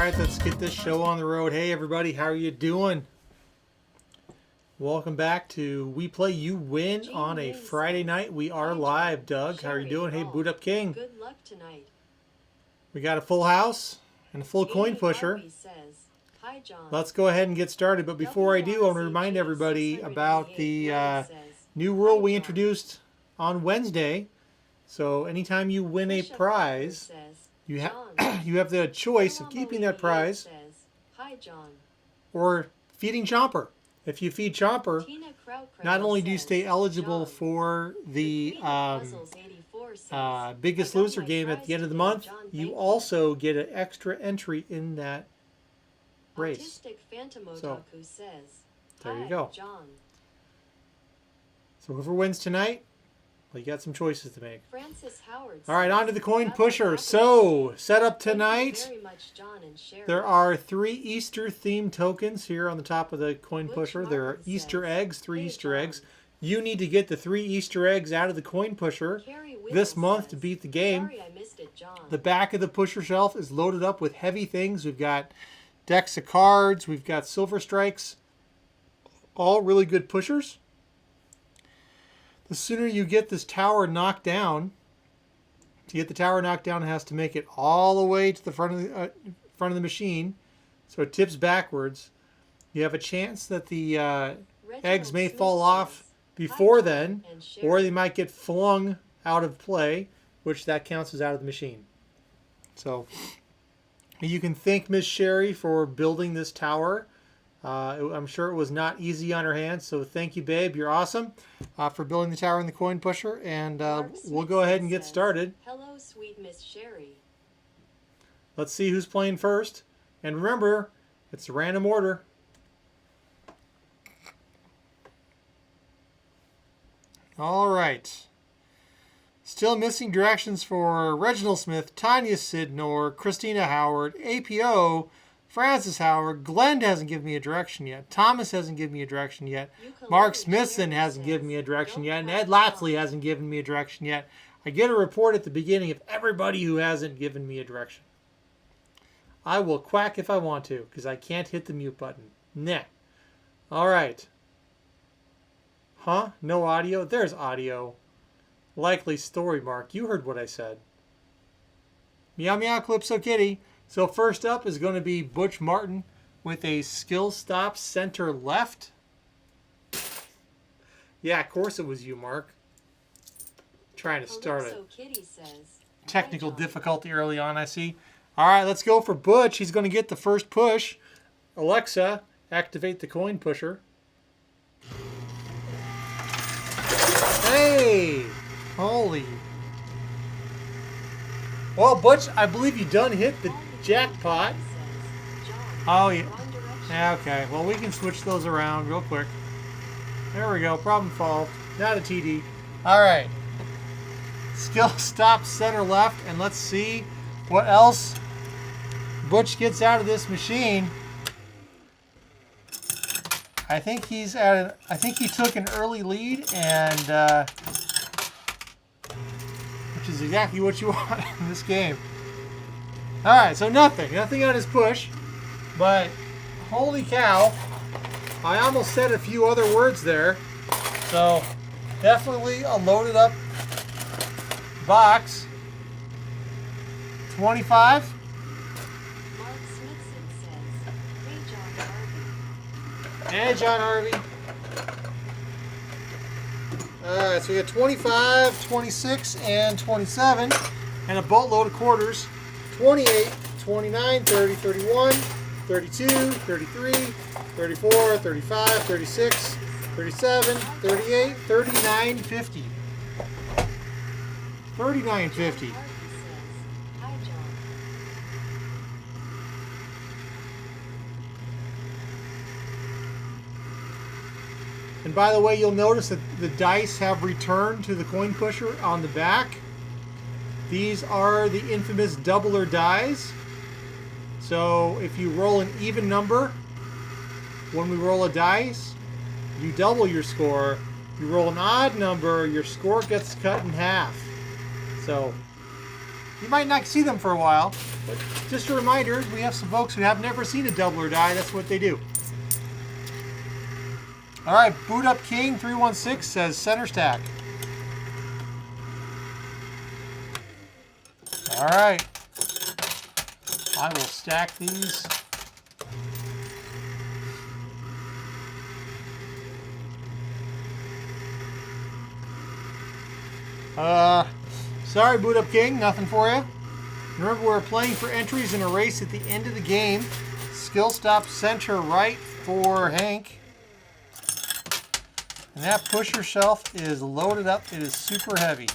right, let's get this show on the road. Hey everybody, how are you doing? Welcome back to We Play You Win on a Friday night. We are live. Doug, how are you doing? Hey, Boot Up King. Good luck tonight. We got a full house and a full coin pusher. Hi, John. Let's go ahead and get started. But before I do, I want to remind everybody about the new rule we introduced on Wednesday. So anytime you win a prize, you have the choice of keeping that prize or feeding Chomper. If you feed Chomper, not only do you stay eligible for the Biggest Loser game at the end of the month, you also get an extra entry in that race. So, there you go. So whoever wins tonight, well, you got some choices to make. All right, on to the coin pusher. So, set up tonight. There are 3 Easter-themed tokens here on the top of the coin pusher. There are Easter eggs, 3 Easter eggs. You need to get the 3 Easter eggs out of the coin pusher this month to beat the game. The back of the pusher shelf is loaded up with heavy things. We've got decks of cards. We've got silver strikes. All really good pushers. The sooner you get this tower knocked down, to get the tower knocked down, it has to make it all the way to the front of the machine, so it tips backwards. You have a chance that the eggs may fall off before then, or they might get flung out of play, which that counts as out of the machine. So you can thank Miss Sherry for building this tower. I'm sure it was not easy on her hands, so thank you, babe. You're awesome for building the tower and the coin pusher, and we'll go ahead and get started. Hello, sweet Miss Sherry. Let's see who's playing first. And remember, it's a random order. All right. Still missing directions for Reginald Smith, Tanya Sidnor, Christina Howard, APO, Francis Howard. Glenn hasn't given me a direction yet. Thomas hasn't given me a direction yet. Mark Smithson hasn't given me a direction yet. And Ed Lapsley hasn't given me a direction yet. I get a report at the beginning of everybody who hasn't given me a direction. I will quack if I want to, because I can't hit the mute button. Nah. All right. Huh? No audio? There's audio. Likely story, Mark. You heard what I said. Meow meow, Calypso Kitty. So first up is going to be Butch Martin with a skill stop center left. Yeah, of course it was you, Mark. Trying to start it. Technical difficulty early on, I see. All right, let's go for Butch. He's going to get the first push. Alexa, activate the coin pusher. Hey! Holy. Well, Butch, I believe you done hit the jackpot. Oh, yeah. Yeah, okay. Well, we can switch those around real quick. There we go. Problem solved. Not a TD. All right. Skill stop center left, and let's see what else Butch gets out of this machine. I think he's at I think he took an early lead, and which is exactly what you want in this game. All right, so nothing on his push, but holy cow, I almost said a few other words there. So definitely a loaded up box. 25. Mark Smithson says, Hey, John Harvey. All right, so we got 25, 26, and 27, and a boatload of quarters. 28, 29, 30, 31, 32, 33, 34, 35, 36, 37, 38, 39, 50. 39, 50. Hi, John. And by the way, you'll notice that the dice have returned to the coin pusher on the back. These are the infamous doubler dies. So if you roll an even number, when we roll a dice, you double your score. You roll an odd number, your score gets cut in half. So You might not see them for a while, but just a reminder, we have some folks who have never seen a double or die. That's what they do. All right, Boot Up King 316 says center stack. All right. I will stack these. Sorry, Boot Up King, nothing for you. Remember, we're playing for entries in a race at the end of the game. Skill stop center right for Hank. And that pusher shelf is loaded up. It is super heavy.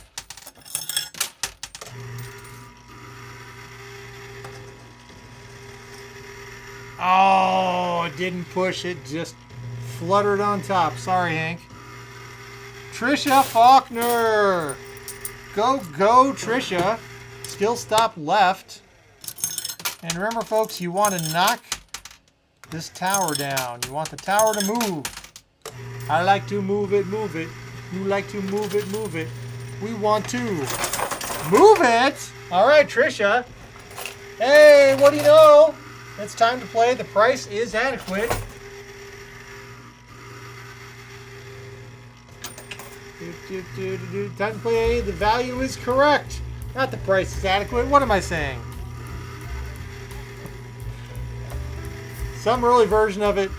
Oh, it didn't push. It just fluttered on top. Sorry, Hank. Trisha Faulkner. Go, Trisha. Skill stop left. And remember, folks, you want to knock this tower down. You want the tower to move. I like to move it, move it. You like to move it, move it. We want to move it. All right, Trisha. Hey, what do you know? It's time to play. The price is adequate. Time to play. The value is correct. Not the price is adequate. What am I saying? Some early version of it,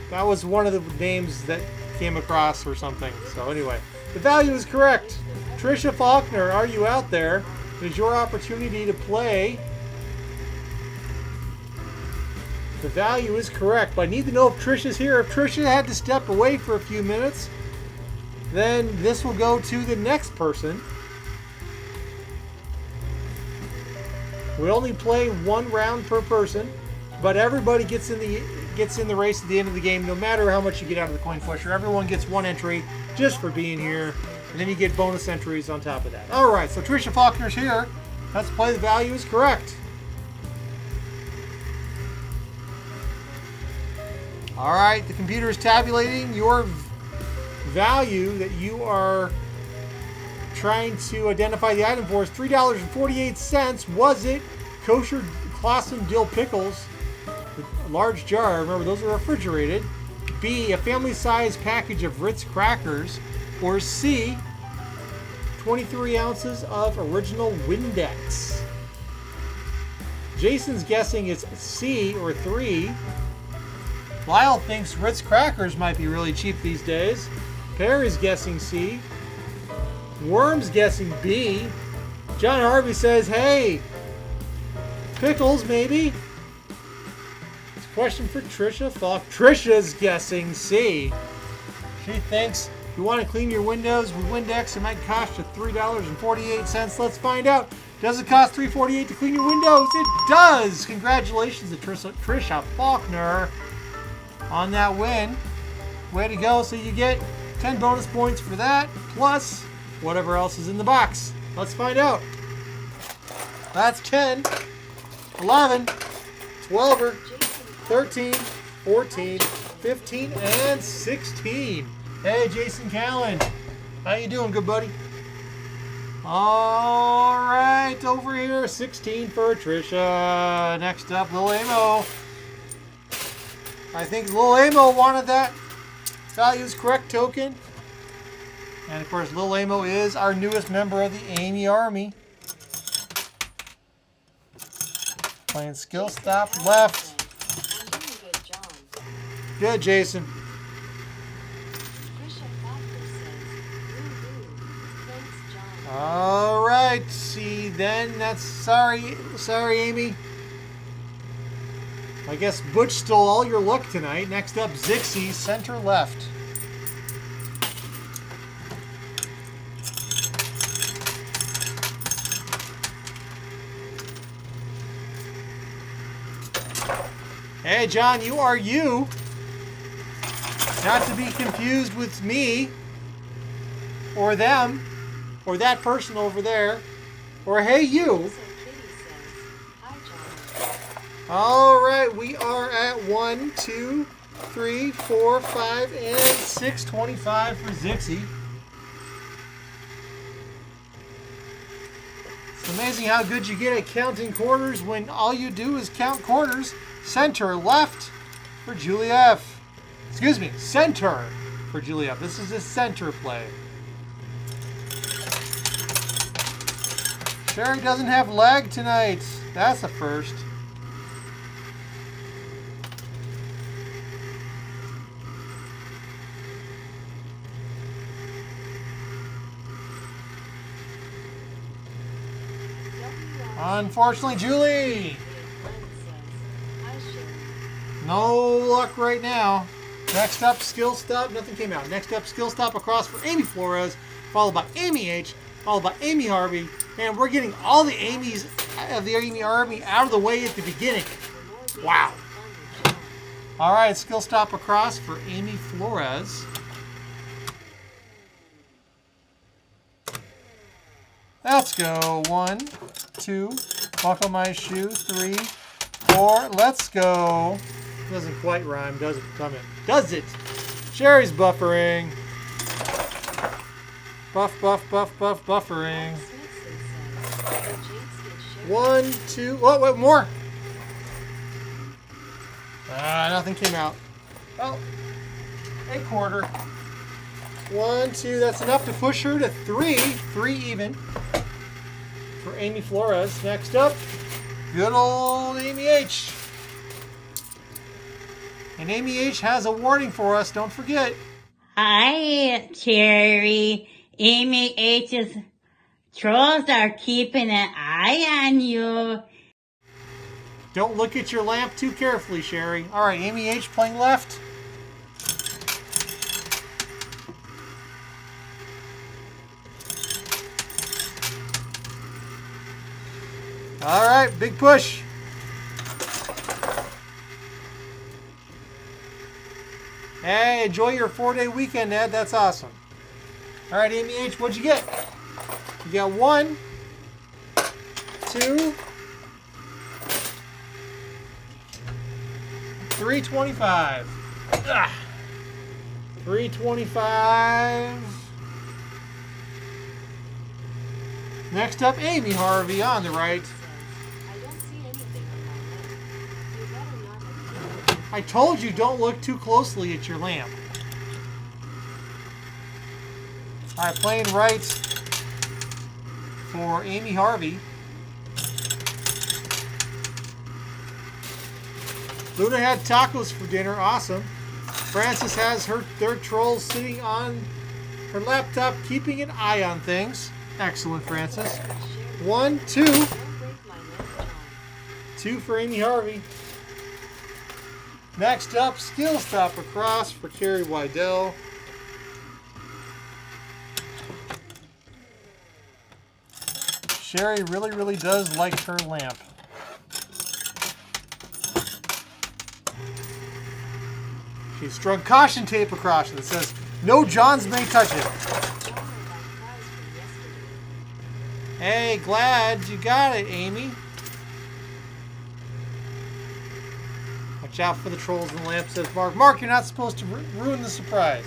that was one of the names that came across or something. So anyway, the value is correct. Trisha Faulkner, are you out there? It is your opportunity to play. The value is correct, but I need to know if Trisha's here. If Trisha had to step away for a few minutes, then this will go to the next person. We only play one round per person, but everybody gets in the race at the end of the game, no matter how much you get out of the coin pusher. Everyone gets one entry just for being here, and then you get bonus entries on top of that. All right, so Trisha Faulkner's here. Let's play. The value is correct. All right, the computer is tabulating your value that you are trying to identify the item for is $3.48. Was it kosher Clausen dill pickles, a large jar? Remember, those are refrigerated. B, a family-sized package of Ritz crackers. Or C, 23 ounces of original Windex. Jason's guessing it's C or 3. Lyle thinks Ritz crackers might be really cheap these days. Perry's guessing C. Worm's guessing B. John Harvey says, hey, pickles maybe. It's a question for Trisha Falk. Trisha's guessing C. She thinks if you want to clean your windows with Windex, it might cost you $3.48. Let's find out. Does it cost $3.48 to clean your windows? It does. Congratulations to Trisha Faulkner on that win. Way to go. So you get 10 bonus points for that, plus whatever else is in the box. Let's find out. That's 10, 11, 12, 13, 14, 15, and 16. Hey, Jason Callan. How you doing, good buddy? All right, over here, 16 for Trisha. Next up, Lil Amo. I think Lil Amo wanted that values correct token. And of course, Lil Amo is our newest member of the Amy Army. Playing skill stop left. I'm doing good, John. Good, Jason. Trisha Faulkner says, woo-hoo. Thanks, John. All right, see then. That's sorry, Amy. I guess Butch stole all your luck tonight. Next up, Zixie, center left. Hey, John, you are you. Not to be confused with me, or them, or that person over there, or hey, you. So Kitty says, hi, John. All right, we are at 1, 2, 3, 4, 5, and 6. 25 for Zixie. Amazing how good you get at counting quarters when all you do is count quarters. Center left for Julie F. Excuse me, center for Julie F. This is a center play. Sherry doesn't have lag tonight. That's a first. Unfortunately, Julie. No luck right now. Next up, skill stop. Nothing came out. Next up, skill stop across for Amy Flores, followed by Amy H, followed by Amy Harvey. And we're getting all the Amy's of the Amy Army out of the way at the beginning. Wow. All right, skill stop across for Amy Flores. Let's go. 1, 2, buckle my shoe. 3, 4. Let's go. Doesn't quite rhyme, does it? Come in. Does it? Sherry's buffering. Buff, buff, buff, buff, buffering. 1, 2. Oh, wait, more. Nothing came out. Oh, a quarter. 1, 2. That's enough to push her to 3. 3 even for Amy Flores. Next up, good old Amy H. And Amy H has a warning for us. Don't forget. Hi, Cherry. Amy H's trolls are keeping an eye on you. Don't look at your lamp too carefully, Sherry. All right, Amy H playing left. All right, big push. Hey, enjoy your 4-day weekend, Ed. That's awesome. All right, Amy H, what'd you get? You got 1, 2, 325. Ugh. 325. Next up, Amy Harvey on the right. I told you don't look too closely at your lamp. All right, playing right for Amy Harvey. Luna had tacos for dinner. Awesome. Frances has their trolls sitting on her laptop, keeping an eye on things. Excellent, Frances. 1, 2. 2 for Amy Harvey. Next up, skill stop across for Carrie Wydell. Sherry really, really does like her lamp. She's strung caution tape across it that says, "No Johns may touch it." Hey, glad you got it, Amy. Watch out for the trolls in the lamp, says Mark. Mark, you're not supposed to ruin the surprise.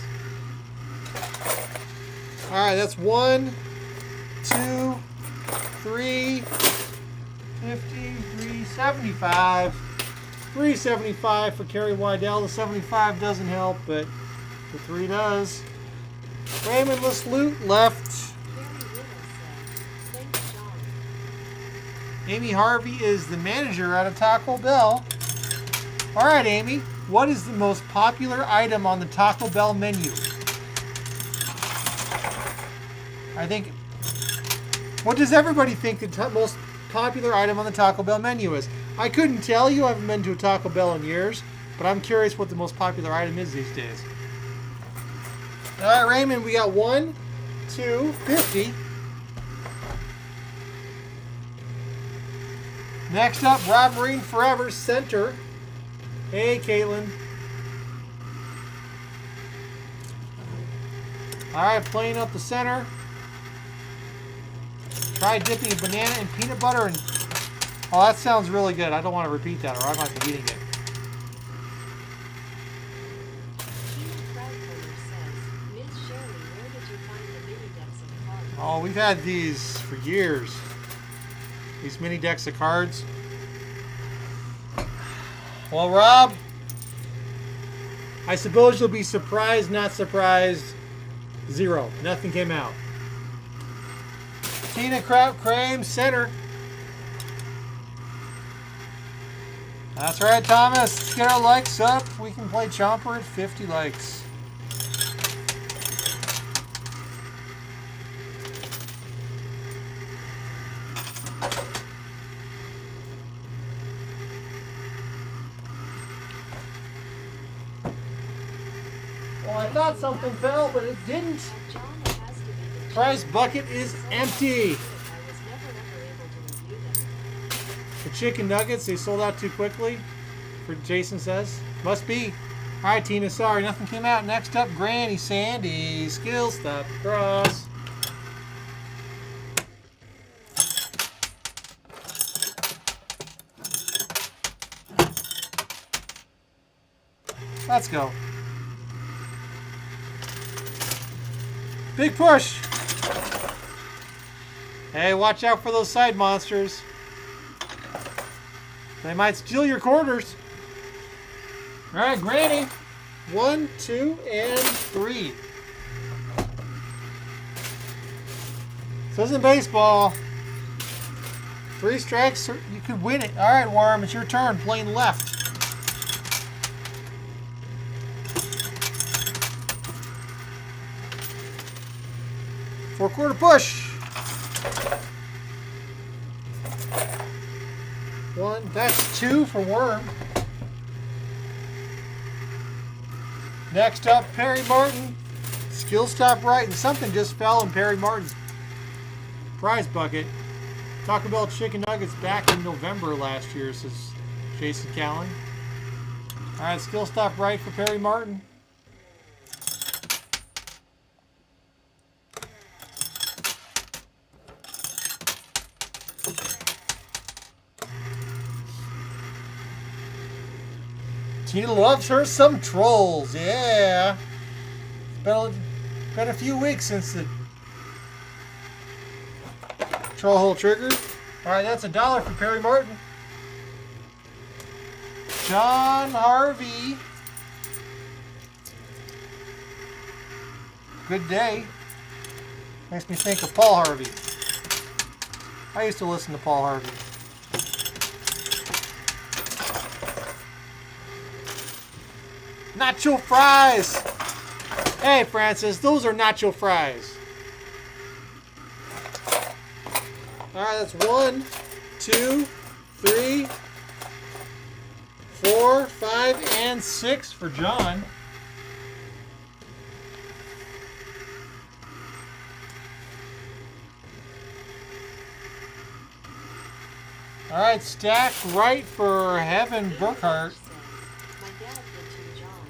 All right, that's 1, 2, 3, 50, 375. 375 for Carrie Wydell. The 75 doesn't help, but the 3 does. Raymond, let's loot left. Amy Harvey is the manager out of Taco Bell. All right, Amy, what is the most popular item on the Taco Bell menu? I think, what does everybody think the most popular item on the Taco Bell menu is? I couldn't tell you. I haven't been to a Taco Bell in years, but I'm curious what the most popular item is these days. All right, Raymond, we got 1, 2, 50. Next up, Rob Marine Forever, center. Hey, Caitlin. All right, playing up the center. Try dipping a banana in peanut butter and... Oh, that sounds really good. I don't want to repeat that or I might be eating it. Oh, we've had these for years. These mini decks of cards. Well, Rob, I suppose you'll be surprised, not surprised. 0. Nothing came out. Tina Kraut Crame, center. That's right, Thomas. Let's get our likes up. We can play Chomper at 50 likes. Well, I thought something fell, but it didn't. John, it has to be the Prize bucket is empty. I was never able to review them. The chicken nuggets, they sold out too quickly, for Jason says. Must be. All right, Tina, sorry, nothing came out. Next up, Granny Sandy. Skill stop across. Let's go. Big push. Hey, watch out for those side monsters. They might steal your quarters. All right, Granny. 1, 2, and 3. This isn't baseball. 3 strikes, you could win it. All right, Worm, it's your turn. Playing left. Four-quarter push. 1, that's 2 for Worm. Next up, Perry Martin. Skill stop right, and something just fell in Perry Martin's prize bucket. Taco Bell chicken nuggets back in November last year, says Jason Callan. All right, skill stop right for Perry Martin. Tina loves her some trolls, yeah. It's been a few weeks since the troll hole triggered. All right, that's $1 for Perry Martin. John Harvey. Good day. Makes me think of Paul Harvey. I used to listen to Paul Harvey. Nacho fries! Hey, Francis, those are nacho fries. Alright, that's 1, 2, 3, 4, 5, and 6 for John. Alright, stack right for Heaven Burkhart. My dad did to John.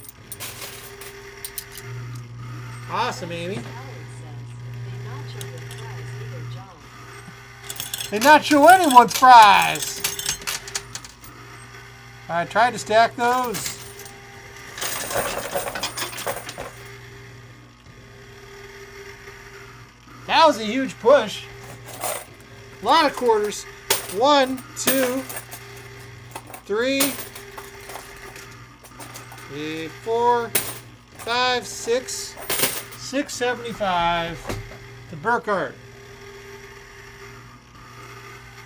Awesome, Amy. Howard says, they not show your fries either, John. They not show anyone's fries. I tried to stack those. That was a huge push. A lot of quarters. 1, 2, 3, 4, 5, 6, 675 to Burkhart.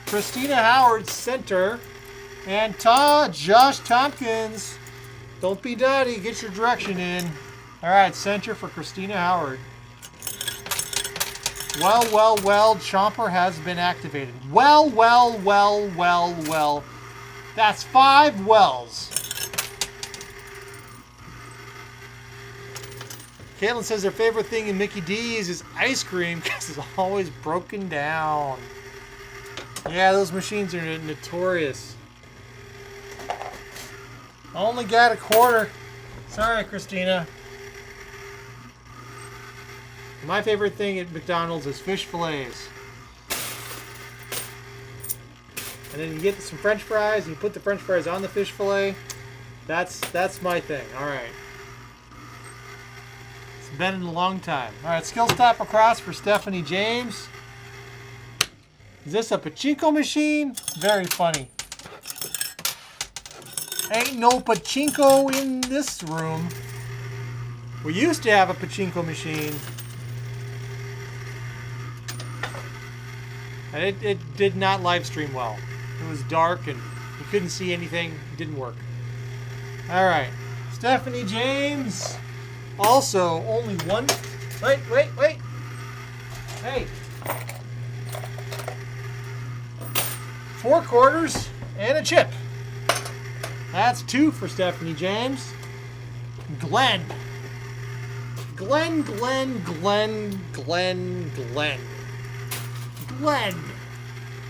Christina Howard, center. And Josh Tompkins. Don't be dotty. Get your direction in. All right, center for Christina Howard. Well, well, well. Chomper has been activated. Well, well, well, well, well. That's 5 wells. Caitlin says her favorite thing in Mickey D's is ice cream because it's always broken down. Yeah, those machines are notorious. Only got a quarter. Sorry, Christina. My favorite thing at McDonald's is fish fillets. And then you get some French fries, and you put the French fries on the fish fillet. That's my thing. All right. It's been in a long time. All right, skill stop across for Stephanie James. Is this a pachinko machine? Very funny. Ain't no pachinko in this room. We used to have a pachinko machine. And it did not live stream well. It was dark and you couldn't see anything. It didn't work. Alright. Stephanie James. Also, only one. Wait. Hey. 4 quarters and a chip. That's 2 for Stephanie James. Glenn. Glenn.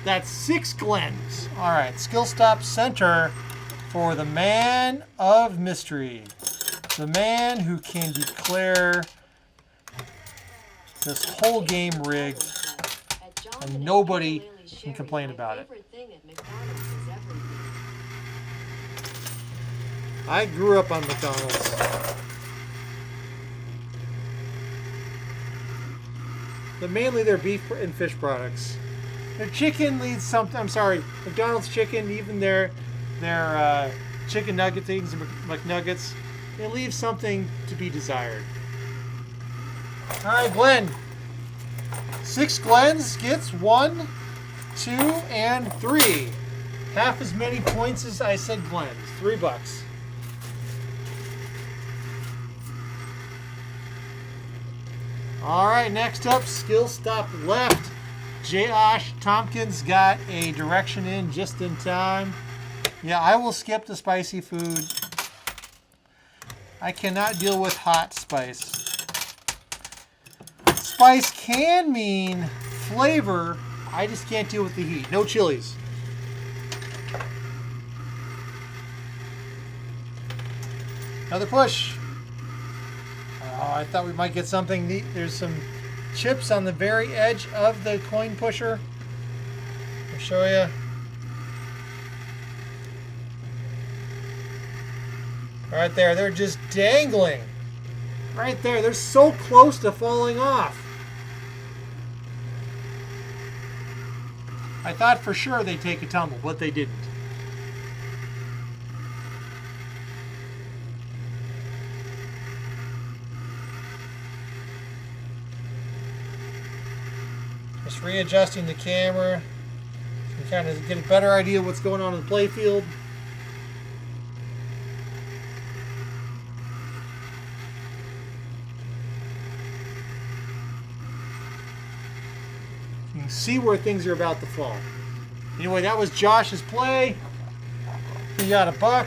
That's 6 Glens. All right, skill stop center for the man of mystery. The man who can declare this whole game rigged and nobody can complain about it. I grew up on McDonald's. But mainly their beef and fish products. Their chicken leads something. I'm sorry, McDonald's chicken, even their chicken nugget things, McNuggets, they leave something to be desired. All right, Glenn. 6 Glens gets 1, 2, and 3. Half as many points as I said Glens. $3. All right, next up, skill stop left. Josh Tompkins got a direction in just in time. Yeah, I will skip the spicy food. I cannot deal with hot spice. Spice can mean flavor. I just can't deal with the heat. No chilies. Another push. Oh, I thought we might get something neat. There's some chips on the very edge of the coin pusher. I'll show you. Right there, they're just dangling. Right there, they're so close to falling off. I thought for sure they'd take a tumble, but they didn't. Just readjusting the camera. You can kind of get a better idea of what's going on in the playfield. You can see where things are about to fall. Anyway, that was Josh's play. He got $1.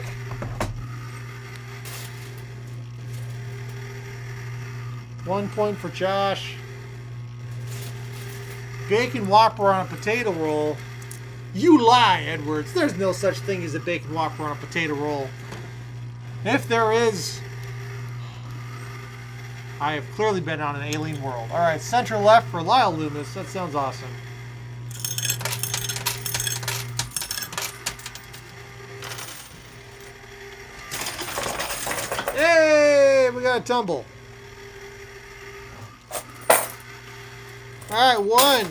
One point for Josh. Bacon Whopper on a potato roll. You lie, Edwards. There's no such thing as a bacon Whopper on a potato roll. If there is, I have clearly been on an alien world. All right, center left for Lyle Loomis. That sounds awesome. Hey, we got a tumble. All right, 1,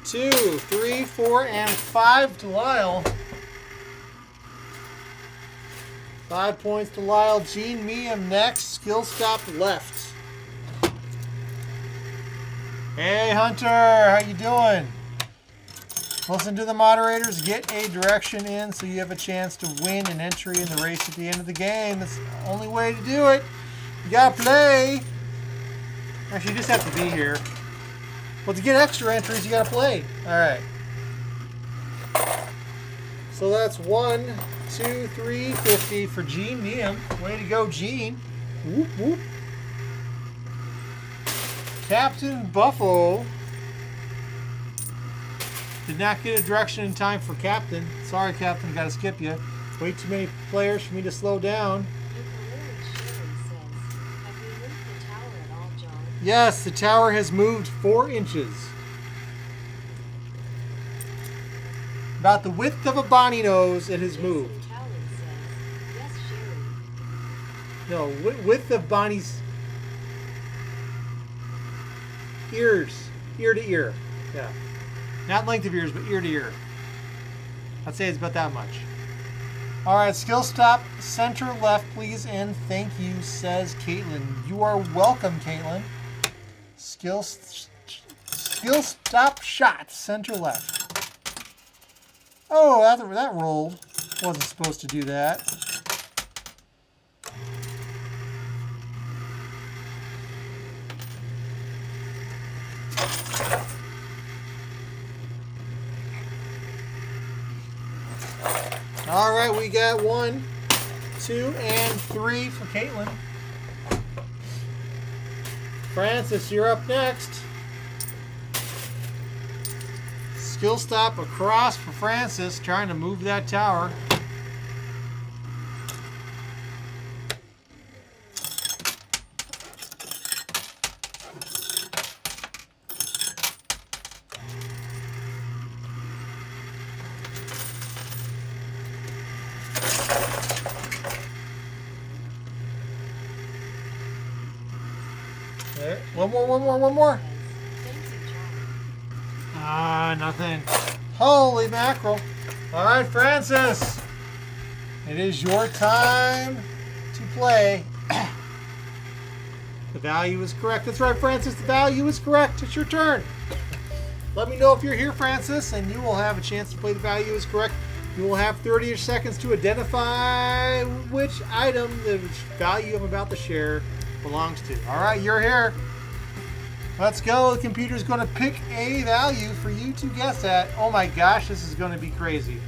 2, 3, 4, and 5 to Lyle. 5 points to Lyle. Gene Meehan next. Skill stop left. Hey, Hunter. How you doing? Listen to the moderators. Get a direction in so you have a chance to win an entry in the race at the end of the game. That's the only way to do it. You got to play. Actually, you just have to be here. Well, to get extra entries, you got to play. All right. So that's 1, 2, 3, 50 for Gene Meehan. Way to go, Gene. Whoop, whoop. Captain Buffo did not get a direction in time for Captain. Sorry, Captain. Got to skip you. Way too many players for me to slow down. Yes, the tower has moved 4 inches. About the width of a Bonnie nose, it has moved. No, width of Bonnie's ears. Ear to ear. Yeah. Not length of ears, but ear to ear. I'd say it's about that much. All right, skill stop, center left, please, and thank you, says Caitlin. You are welcome, Caitlin. Skill stop shot, center left. Oh, that rolled. Wasn't supposed to do that. All right, we got 1, 2, and 3 for Caitlin. Francis, you're up next. Skill stop across for Francis, trying to move that tower. There. One more. Ah, nothing. Holy mackerel. All right, Francis. It is your time to play. The value is correct. That's right, Francis. The value is correct. It's your turn. Let me know if you're here, Francis, and you will have a chance to play the value is correct. You will have 30 seconds to identify which item the value I'm about to share belongs to. All right, you're here. Let's go. The computer's going to pick a value for you to guess at. Oh my gosh, this is going to be crazy.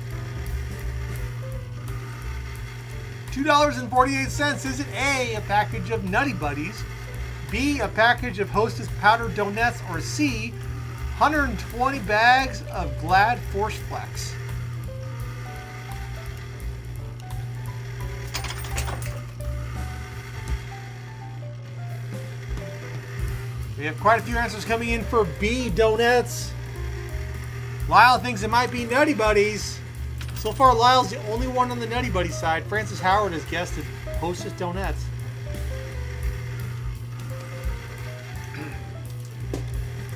$2.48. Is it A, a package of Nutty Buddies, B, a package of Hostess powdered donuts, or C, 120 bags of Glad Force Flex? We have quite a few answers coming in for B, donuts. Lyle thinks it might be Nutty Buddies. So far, Lyle's the only one on the Nutty Buddy side. Francis Howard has guessed it, Hostess Donuts.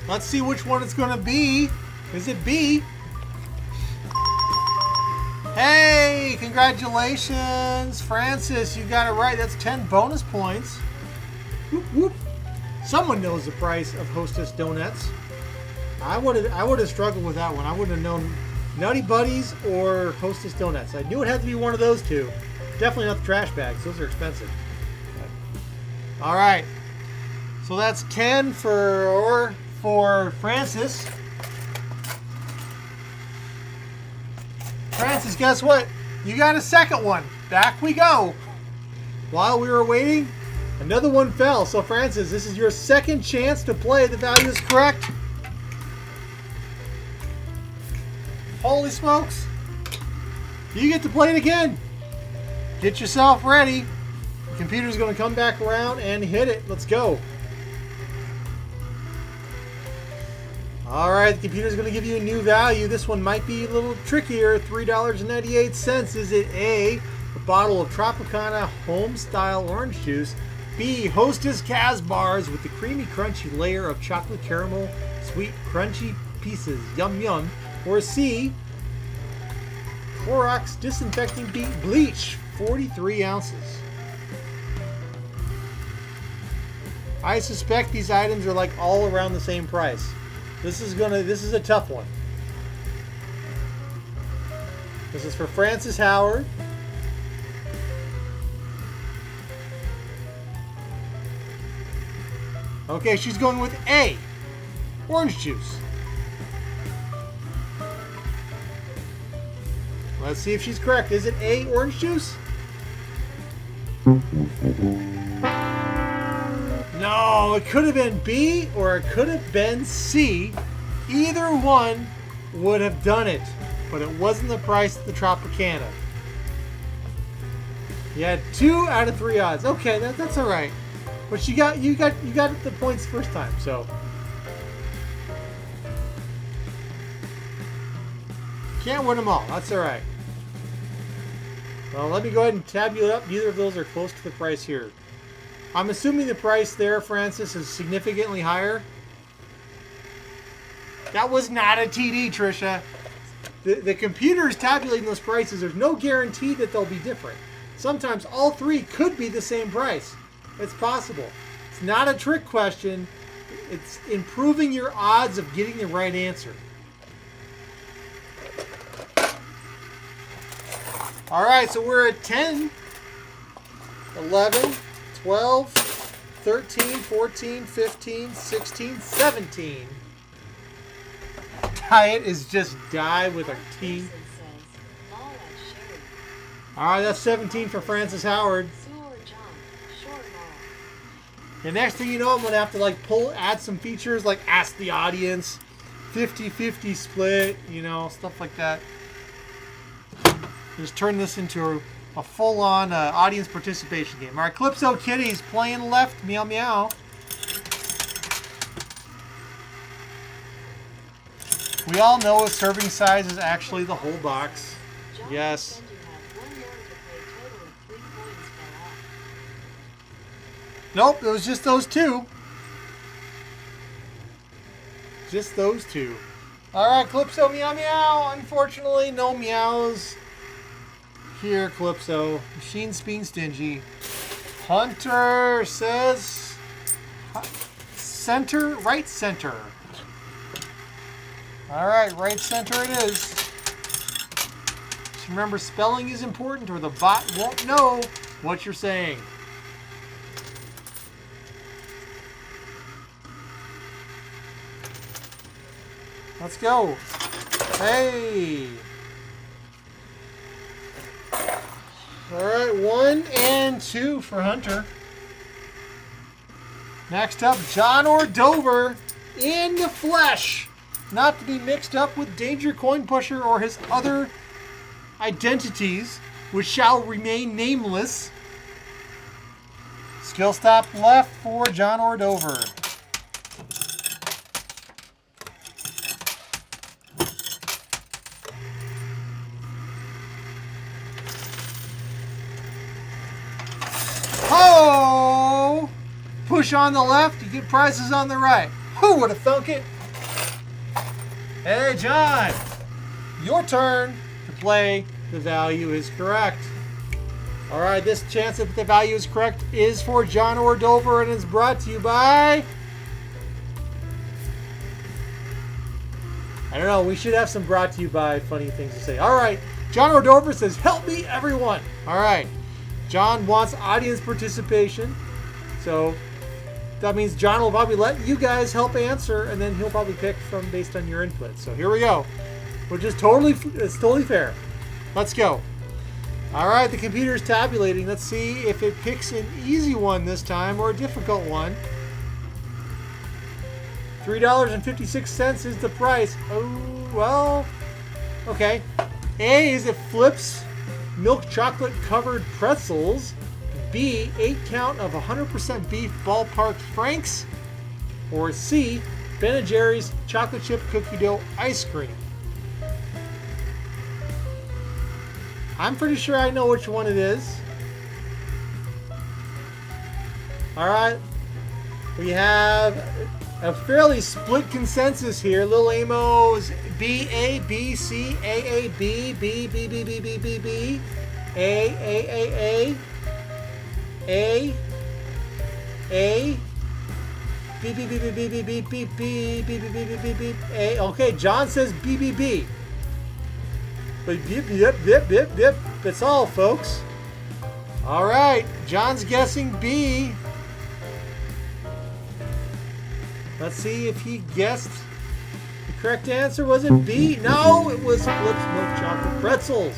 Let's see which one it's going to be. Is it B? Hey, congratulations, Francis. You got it right. That's 10 bonus points. Whoop, whoop. Someone knows the price of Hostess Donuts. I would have struggled with that one. I wouldn't have known Nutty Buddies or Hostess Donuts. I knew it had to be one of those two. Definitely not the trash bags. Those are expensive. All right. So that's 10 for Francis. Francis, guess what? You got a second one. Back we go. While we were waiting, another one fell. So Francis, this is your second chance to play. The value is correct. Holy smokes. You get to play it again. Get yourself ready. The computer's going to come back around and hit it. Let's go. All right, the computer's going to give you a new value. This one might be a little trickier. $3.98. Is it A, a bottle of Tropicana home-style orange juice, B, Hostess Kaz bars with the creamy, crunchy layer of chocolate caramel, sweet, crunchy pieces, yum yum, or C, Clorox disinfecting bleach, 43 ounces. I suspect these items are like all around the same price. This is a tough one. This is for Francis Howard. Okay, she's going with A, orange juice. Let's see if she's correct. Is it A, orange juice? No, it could have been B or it could have been C. Either one would have done it, but it wasn't the price of the Tropicana. You had 2 out of 3 odds. Okay, that's all right. But you got the points the first time, so can't win them all. That's all right. Well, let me go ahead and tabulate up. Neither of those are close to the price here. I'm assuming the price there, Francis, is significantly higher. That was not a TD, Trisha. The computer is tabulating those prices. There's no guarantee that they'll be different. Sometimes all three could be the same price. It's possible. It's not a trick question. It's improving your odds of getting the right answer. All right, so we're at 10, 11, 12, 13, 14, 15, 16, 17. Diet is just die with a T. All right, that's 17 for Francis Howard. The next thing you know, I'm going to have to add some features like ask the audience, 50-50 split, stuff like that. Just turn this into a full-on audience participation game. All right, Calypso Kitty's playing left, meow meow. We all know a serving size is actually the whole box. Yes. Nope, it was just those two. Just those two. All right, Calypso, meow meow. Unfortunately, no meows here, Calypso. Machine's being stingy. Hunter says center, right center. All right, right center it is. Just remember, spelling is important or the bot won't know what you're saying. Let's go. Hey. All right, 1 and 2 for Hunter. Next up, John or Dover in the flesh. Not to be mixed up with Danger Coin Pusher or his other identities, which shall remain nameless. Skill stop left for John or Dover. Oh! Push on the left, you get prizes on the right. Who would have thunk it? Hey, John, your turn to play The Value is Correct. All right, this chance that the value is correct is for John or Dover and is brought to you by... I don't know, we should have some brought to you by funny things to say. All right, John or Dover says, help me, everyone. All right, John wants audience participation. So that means John will probably let you guys help answer, and then he'll probably pick from based on your input. So here we go. It's totally fair. Let's go. All right, the computer's tabulating. Let's see if it picks an easy one this time or a difficult one. $3.56 is the price. Oh, well, okay. A is it flips milk chocolate covered pretzels. B, 8 count of 100% beef ballpark franks. Or C, Ben & Jerry's chocolate chip cookie dough ice cream. I'm pretty sure I know which one it is. All right, we have a fairly split consensus here. Lil Amo's B, A, B, C, A, B, B, B, B, B, B, B, B, A, A, B, B, B, B, B, B, B, B, B, B, B, B, B, B, B, A. Okay, John says B, B, B. But yep. That's all, folks. All right, John's guessing B. Let's see if he guessed the correct answer. Was it B? No, it was Flips milk chocolate pretzels.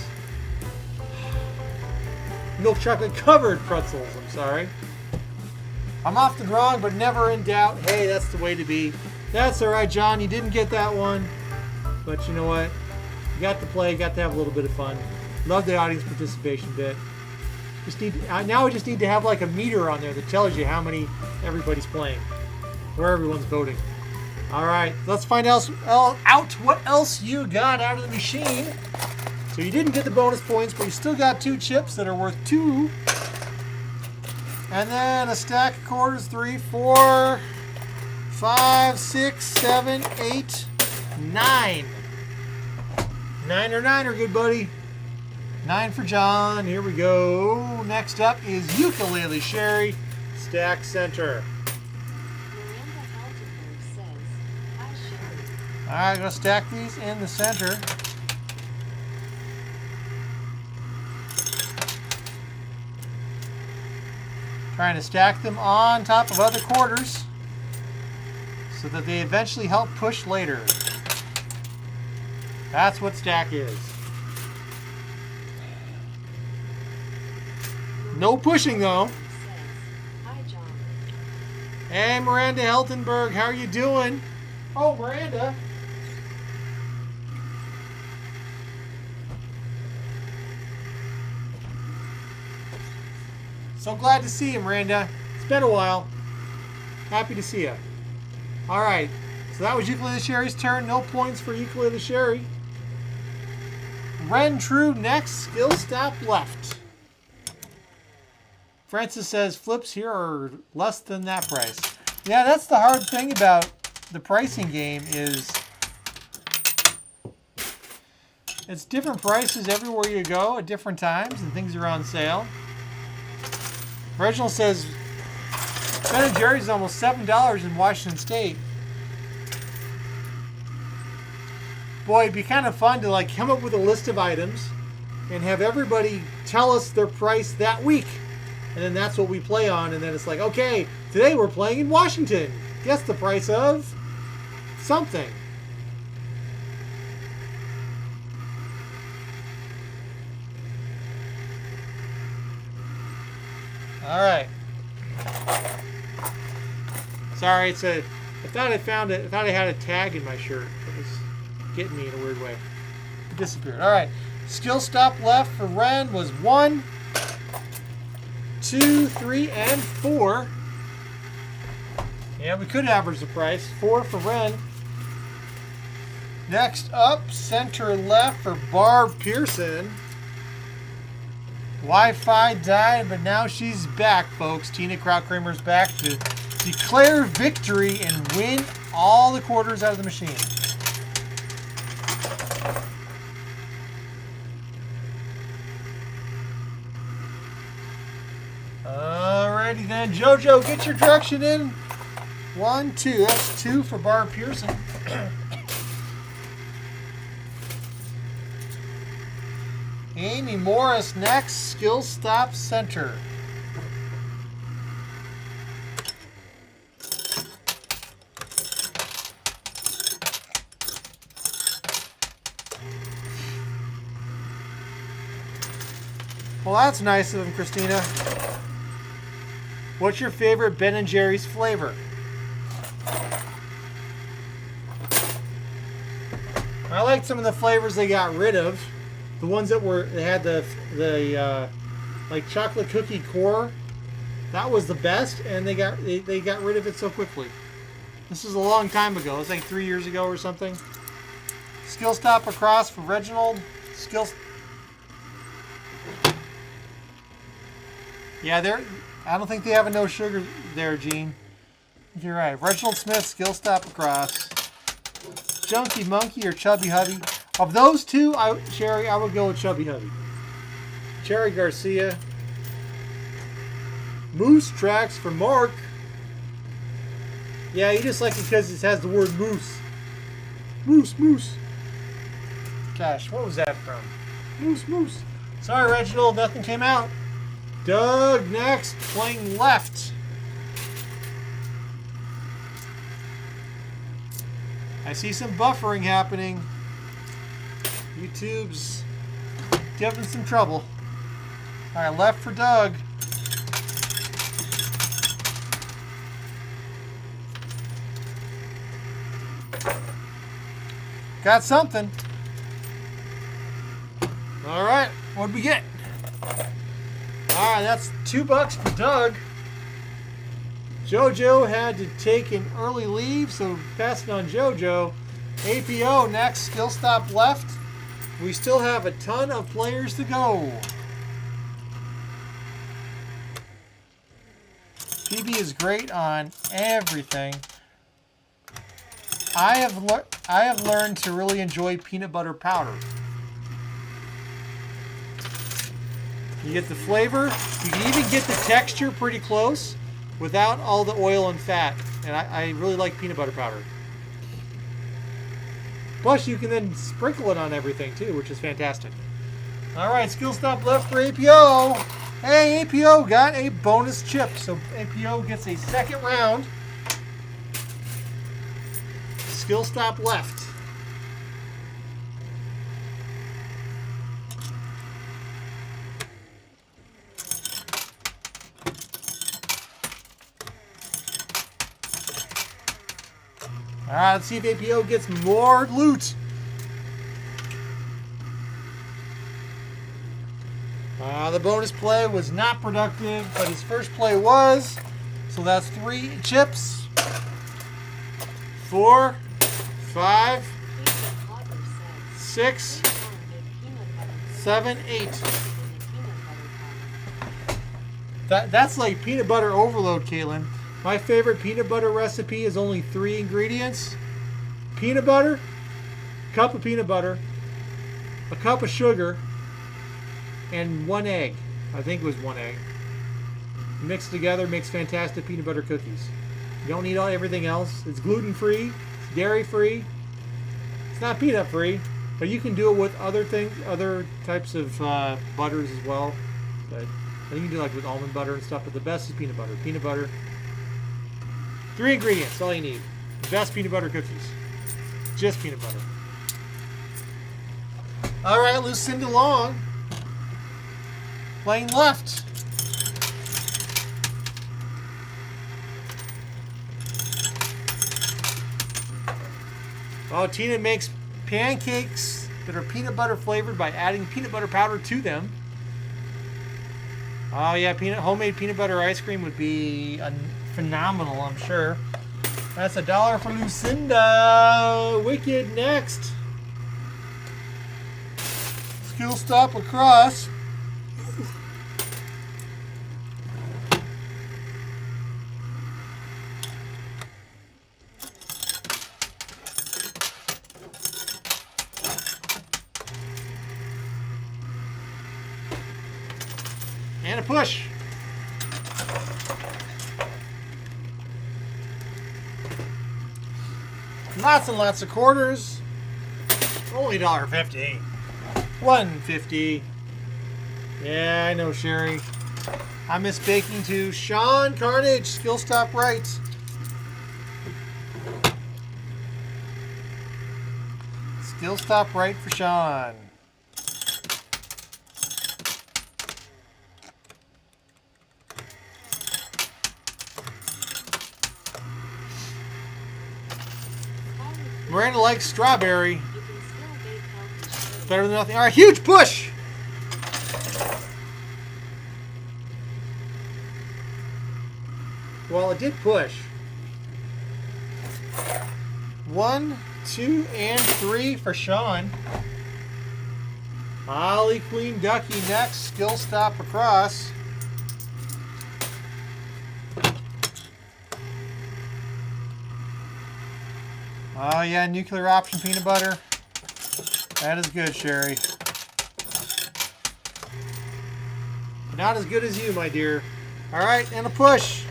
Milk chocolate covered pretzels, I'm sorry. I'm often wrong, but never in doubt. Hey, that's the way to be. That's all right, John. You didn't get that one. But you know what? You got to play, got to have a little bit of fun. Love the audience participation bit. Now we just need to have like a meter on there that tells you how many everybody's playing. Where everyone's voting. All right, let's find out what else you got out of the machine. So you didn't get the bonus points, but you still got 2 chips that are worth 2. And then a stack of quarters, 3, 4, 5, 6, 7, 8, 9. Niner, good buddy. 9 for John. Here we go. Next up is Ukulele Sherry, stack center. Miranda Haldenberg says, "Hi, Sherry." All right, gonna stack these in the center. Trying to stack them on top of other quarters so that they eventually help push later. That's what stack is. No pushing though. Says, "Hi, John." Hey, Miranda Heltenberg, how are you doing? Oh, Miranda. So glad to see you, Miranda. It's been a while. Happy to see you. All right. So that was Ukulele Sherry's turn. No points for Ukulele Sherry. Ren True next. Skill stop left. Francis says flips here are less than that price. Yeah, that's the hard thing about the pricing game is it's different prices everywhere you go at different times and things are on sale. Reginald says Ben & Jerry's is almost $7 in Washington State. Boy, it'd be kind of fun to like come up with a list of items and have everybody tell us their price that week. And then that's what we play on. And then it's like, okay, today we're playing in Washington. Guess the price of something. All right. Sorry, it's a. I thought I found it. I thought I had a tag in my shirt. It was getting me in a weird way. It disappeared. All right. Skill stop left for Ren was 1, 2, 3, and 4. Yeah, we could average the price. 4 for Ren. Next up, center left for Barb Pearson. Wi-Fi died, but now she's back, folks. Tina Krautkramer's back to declare victory and win all the quarters out of the machine. Alrighty then, JoJo, get your direction in. 1, 2. That's 2 for Barb Pearson. Amy Morris next, skill stop center. Well, that's nice of him, Christina. What's your favorite Ben & Jerry's flavor? I like some of the flavors they got rid of. The ones that were, they had the like chocolate cookie core. That was the best, and they got rid of it so quickly. This is a long time ago. It was like 3 years ago or something. Skill stop across for Reginald. Yeah, I don't think they have a no sugar there, Gene. You're right. Reginald Smith, skill stop across. Junkie Monkey or Chubby Hubby. Of those two, Sherry, I would go with Chubby Hubby. Cherry Garcia. Moose Tracks for Mark. Yeah, you just like it because it has the word moose. Moose, moose. Gosh, what was that from? Moose, moose. Sorry, Reginald, nothing came out. Doug next, playing left. I see some buffering happening. YouTube's giving some trouble. All right, left for Doug. Got something. All right, what'd we get? All right, that's $2 for Doug. JoJo had to take an early leave, so passing on JoJo. APO next, skill stop left. We still have a ton of players to go. PB is great on everything. I have learned. I have learned to really enjoy peanut butter powder. You get the flavor. You can even get the texture pretty close without all the oil and fat. And I really like peanut butter powder. Plus, you can then sprinkle it on everything too, which is fantastic. All right, skill stop left for APO. Hey, APO got a bonus chip. So APO gets a second round. Skill stop left. All right, let's see if APO gets more loot. The bonus play was not productive, but his first play was. So that's 3 chips. 4, 5, 6, 7, 8. That's like peanut butter overload, Caitlin. My favorite peanut butter recipe is only 3 ingredients. Peanut butter, cup of peanut butter, a cup of sugar, and 1 egg. I think it was 1 egg. Mixed together makes fantastic peanut butter cookies. You don't need everything else. It's gluten-free, it's dairy-free. It's not peanut-free, but you can do it with other things, other types of butters as well. But I think you can do like with almond butter and stuff, but the best is peanut butter. Peanut butter. 3 ingredients, all you need. The best peanut butter cookies. Just peanut butter. All right, Lucinda Long. Playing left. Oh, Tina makes pancakes that are peanut butter flavored by adding peanut butter powder to them. Oh yeah, homemade peanut butter ice cream would be phenomenal, I'm sure. That's $1 for Lucinda. Wicked next. Skill stop across. And a push. Lots and lots of quarters. Only $1.50. $1.50. Yeah, I know, Sherry. I miss baking too. Sean Carnage, skill stop right. Skill stop right for Sean. Miranda likes strawberry. Better than nothing. All right, huge push. Well, it did push. 1, 2, and 3 for Sean. Holly Queen Ducky next. Skill stop across. Oh yeah, nuclear option peanut butter. That is good, Sherry. Not as good as you, my dear. All right, and a push.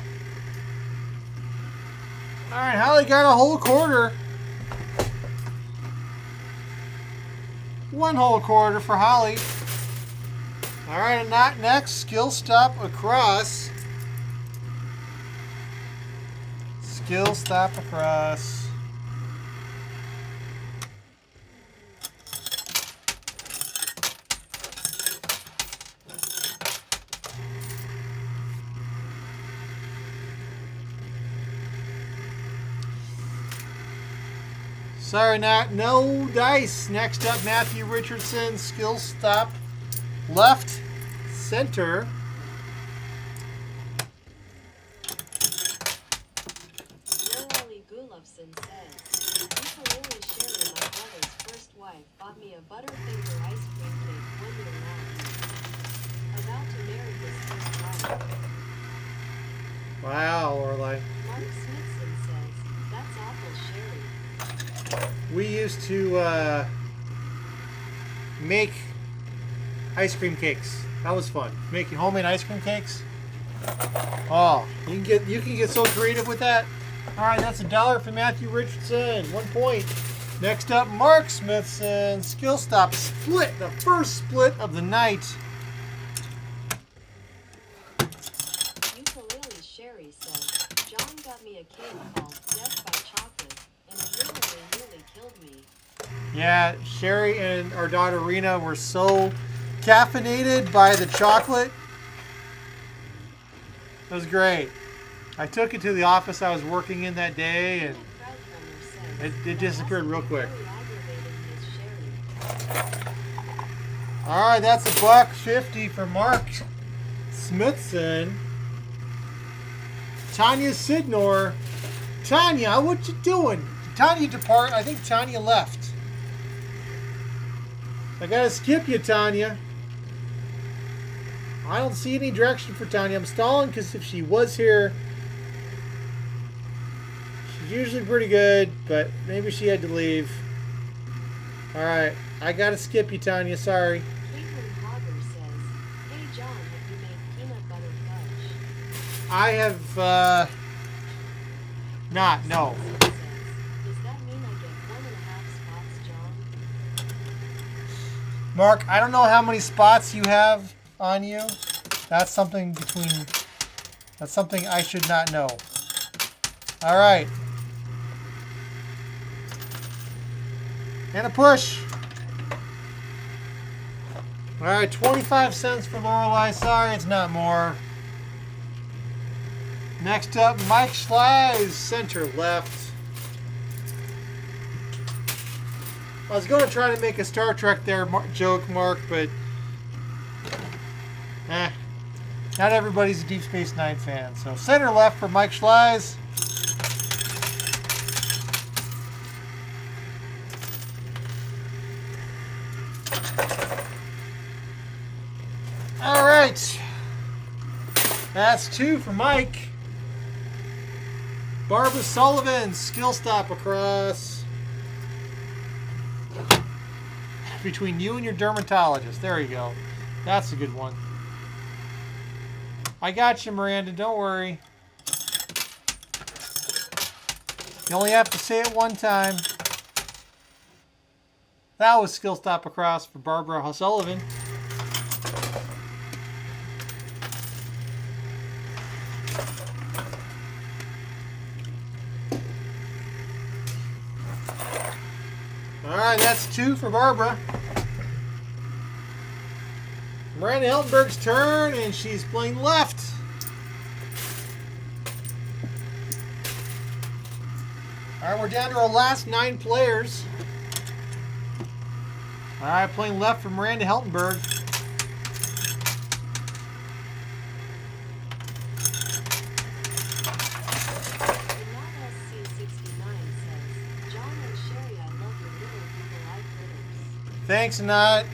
All right, Holly got a whole quarter. 1 whole quarter for Holly. All right, and not next. Skill stop across. Skill stop across. Sorry, no dice. Next up, Matthew Richardson. Skill stop left, center. Lily Gulofson says, Ukulele Sherry, my brother's first wife, bought me a Butterfinger ice cream cake 1 year now. About to marry his first wife. Wow, Lorelai. Mark Smithson says, that's awful, Sherry. we used to make ice cream cakes. That was fun. Making homemade ice cream cakes. Oh, you can get so creative with that. All right, that's $1 for Matthew Richardson. 1 point. Next up, Mark Smithson. Skill stop split. The first split of the night. Ukuleles Sherry says, John got me a cake called Death by Chocolate, and it really killed me. Yeah, Sherry and our daughter Rena were so caffeinated by the chocolate. It was great. I took it to the office I was working in that day, and it disappeared real quick. All right, that's $1.50 for Mark Smithson. Tanya Sidnor. Tanya, what you doing? Did Tanya depart? I think Tanya left. I gotta skip you, Tanya. I don't see any direction for Tanya. I'm stalling because if she was here, she's usually pretty good, but maybe she had to leave. All right, I gotta skip you, Tanya. Sorry. Caitlin Hogger says, hey John, have you made peanut butter fudge? I have not. No. Does that mean I get 1.5 spots, John? Mark, I don't know how many spots you have on you. That's something I should not know. All right. And a push. All right, 25 cents for Lorelei. Sorry, it's not more. Next up, Mike Schleiz, center left. I was going to try to make a Star Trek joke, Mark, but not everybody's a Deep Space Nine fan. So center left for Mike Schleiz. All right. That's 2 for Mike. Barbara Sullivan, skill stop across. Between you and your dermatologist. There you go. That's a good one. I got you, Miranda. Don't worry. You only have to say it one time. That was skill stop across for Barbara Sullivan. All right, that's 2 for Barbara. Miranda Hiltenberg's turn, and she's playing left. All right, we're down to our last 9 players. All right, playing left for Miranda Hiltenberg. Thanks, Anat.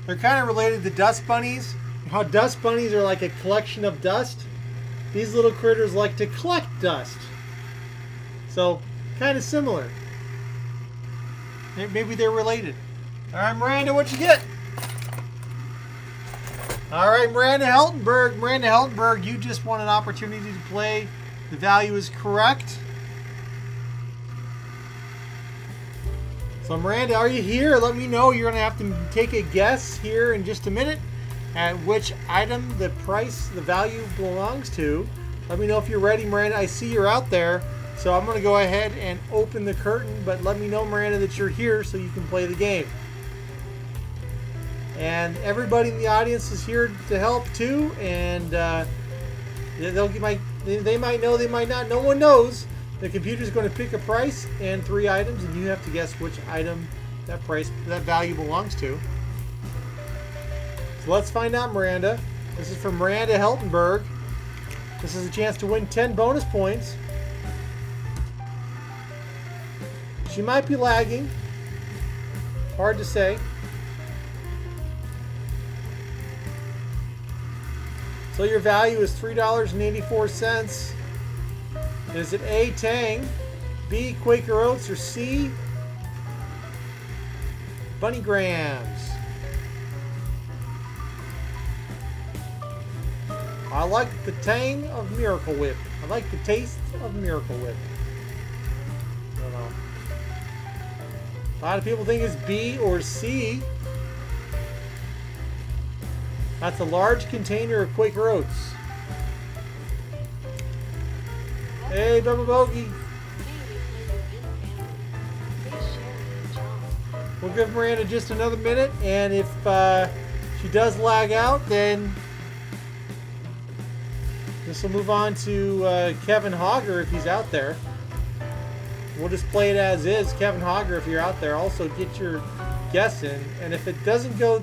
They're kind of related to dust bunnies. How dust bunnies are like a collection of dust. These little critters like to collect dust. So, kind of similar. Maybe they're related. All right, Miranda, what you get? All right, Miranda Hiltenberg. Miranda Hiltenberg, you just won an opportunity to play. The value is correct. So Miranda, are you here? Let me know. You're going to have to take a guess here in just a minute at which item the value belongs to. Let me know if you're ready, Miranda. I see you're out there. So I'm going to go ahead and open the curtain, but let me know, Miranda, that you're here so you can play the game. And everybody in the audience is here to help too, and they might know, they might not. No one knows. The computer's going to pick a price and 3 items, and you have to guess which item that value belongs to. So let's find out, Miranda. This is from Miranda Hiltenberg. This is a chance to win 10 bonus points. She might be lagging. Hard to say. So your value is $3.84. Is it A, Tang? B, Quaker Oats, or C, Bunny Grams? I like the tang of Miracle Whip. I like the taste of Miracle Whip. I don't know. A lot of people think it's B or C. That's a large container of Quaker Oats. Hey, Double Bogey. We'll give Miranda just another minute, and if she does lag out, then this will move on to Kevin Hogger if he's out there. We'll just play it as is. Kevin Hogger, if you're out there, also get your guess in. And if it doesn't go,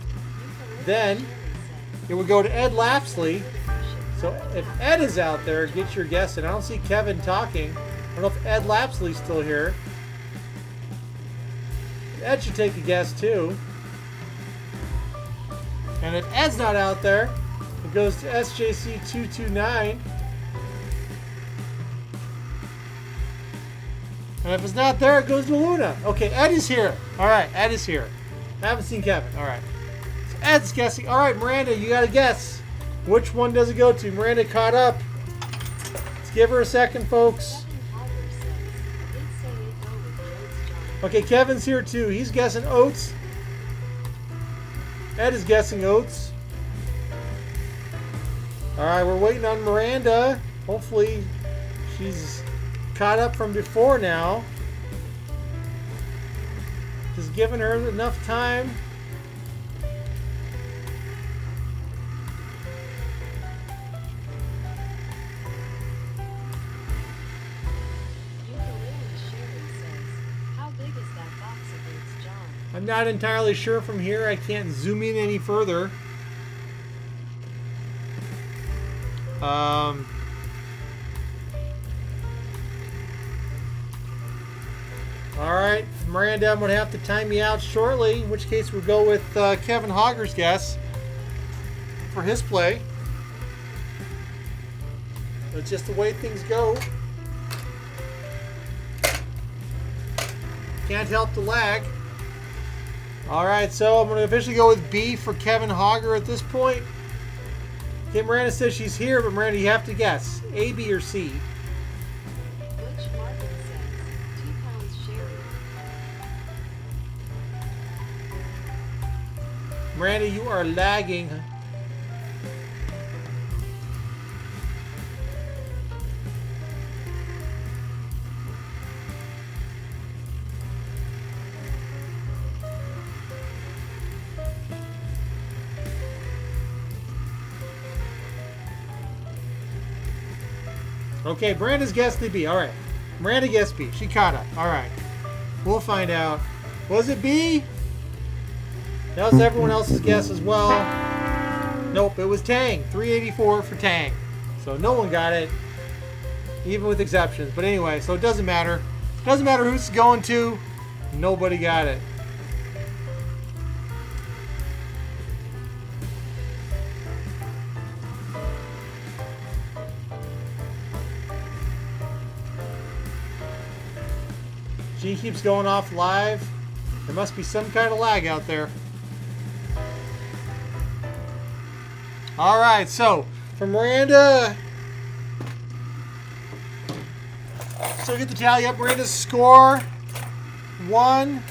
then it would go to Ed Lapsley. So if Ed is out there, get your guess in. I don't see Kevin talking. I don't know if Ed Lapsley's still here. Ed should take a guess too. And if Ed's not out there, it goes to SJC229. And if it's not there, it goes to Luna. Okay, Ed is here. All right, Ed is here. I haven't seen Kevin. All right. So Ed's guessing. All right, Miranda, you got to guess. Which one does it go to? Miranda caught up. Let's give her a second, folks. Okay, Kevin's here too. He's guessing oats. Ed is guessing oats. All right, we're waiting on Miranda. Hopefully she's caught up from before now. Just giving her enough time. I'm not entirely sure from here. I can't zoom in any further. All right, Miranda, I'm going to have to time you out shortly, in which case we'll go with Kevin Hogger's guess for his play. That's just the way things go. Can't help the lag. All right, so I'm going to officially go with B for Kevin Hogger at this point. Okay, Miranda says she's here, but Miranda, you have to guess. A, B, or C. Which market says 2 pounds sherry? Miranda, you are lagging. Okay, Miranda's guessed the B. All right. Miranda guessed B. She caught up. All right. We'll find out. Was it B? That was everyone else's guess as well. Nope, it was Tang. 384 for Tang. So no one got it, even with exceptions. But anyway, so it doesn't matter. Doesn't matter who's going to. Nobody got it. G keeps going off live. There must be some kind of lag out there. All right, so for Miranda, so get the tally up. Miranda's score: 1,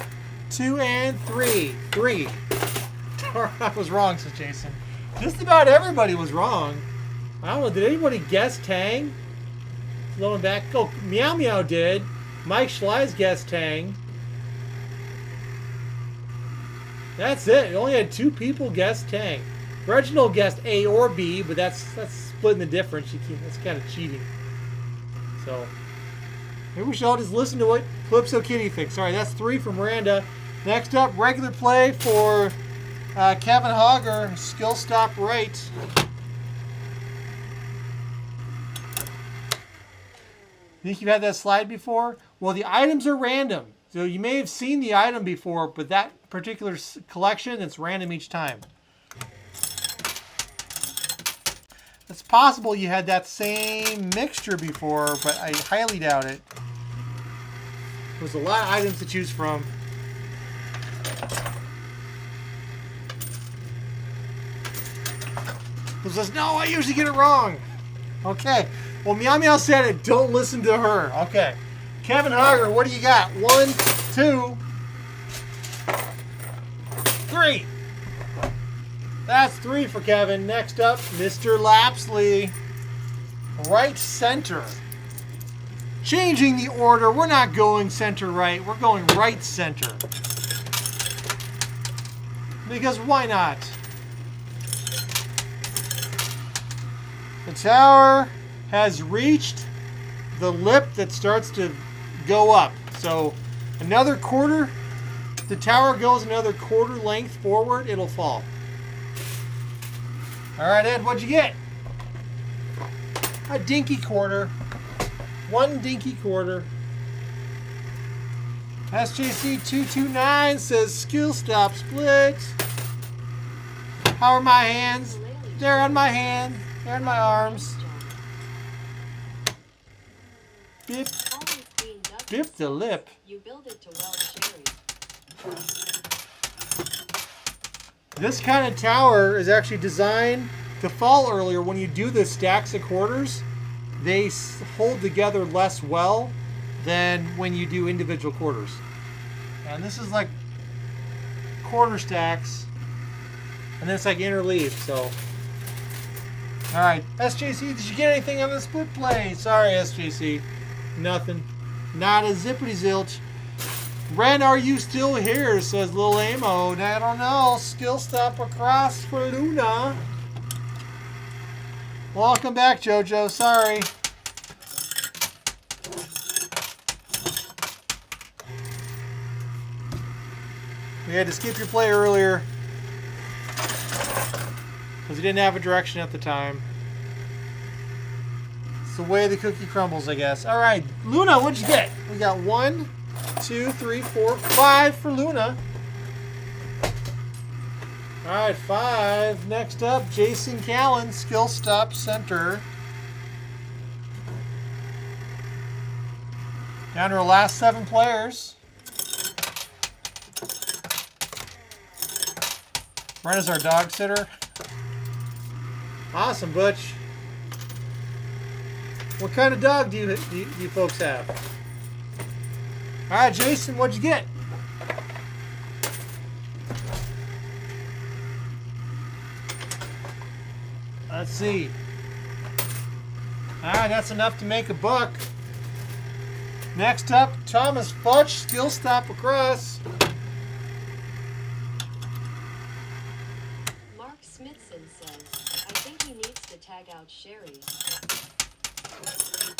2, and 3. 3. I was wrong, says Jason. Just about everybody was wrong. I don't know. Did anybody guess Tang? Going back. Oh, Meow Meow did. Mike Schley's guessed Tang. That's it. You only had 2 people guess Tang. Reginald guessed A or B, but that's splitting the difference. That's kind of cheating. So maybe we should all just listen to what Calypso Kitty thinks. All right, that's 3 from Miranda. Next up, regular play for Kevin Hogger. Skill stop right. Think you've had that slide before? Well, the items are random. So you may have seen the item before, but that particular collection, it's random each time. It's possible you had that same mixture before, but I highly doubt it. There's a lot of items to choose from. Who says, no, I usually get it wrong. Okay. Well, Meow Meow said it. Don't listen to her. Okay. Kevin Hager, what do you got? 1, 2, 3. That's 3 for Kevin. Next up, Mr. Lapsley. Right center. Changing the order. We're not going center right. We're going right center. Because why not? The tower has reached the lip that starts to go up. So another quarter, if the tower goes another quarter length forward, it'll fall. All right, Ed, what'd you get? A dinky quarter. 1 dinky quarter. SJC229 says skill stop split. How are my hands? They're on my hand. They're on my arms. Bip. Bip the lip. You build it to well, Sherry. This kind of tower is actually designed to fall earlier. When you do the stacks of quarters, they hold together less well than when you do individual quarters. And this is like quarter stacks, and then it's like interleaved. So, all right, SJC, did you get anything on the split play? Sorry, SJC, nothing. Not a zippity zilch. Ren, are you still here? Says Lil Amo. I don't know. Skill stop across for Luna. Welcome back, JoJo. Sorry. We had to skip your play earlier because you didn't have a direction at the time. It's the way the cookie crumbles, I guess. All right, Luna, what'd you get? We got 1, 2, 3, 4, 5 for Luna. All right, 5. Next up, Jason Callan, skill stop center. Down to our last 7 players. Brenna's our dog sitter. Awesome, Butch. What kind of dog do you folks have? All right, Jason, what'd you get? Let's see. All right, that's enough to make a buck. Next up, Thomas Futch, skill stop across. Mark Smithson says, I think he needs to tag out Sherry.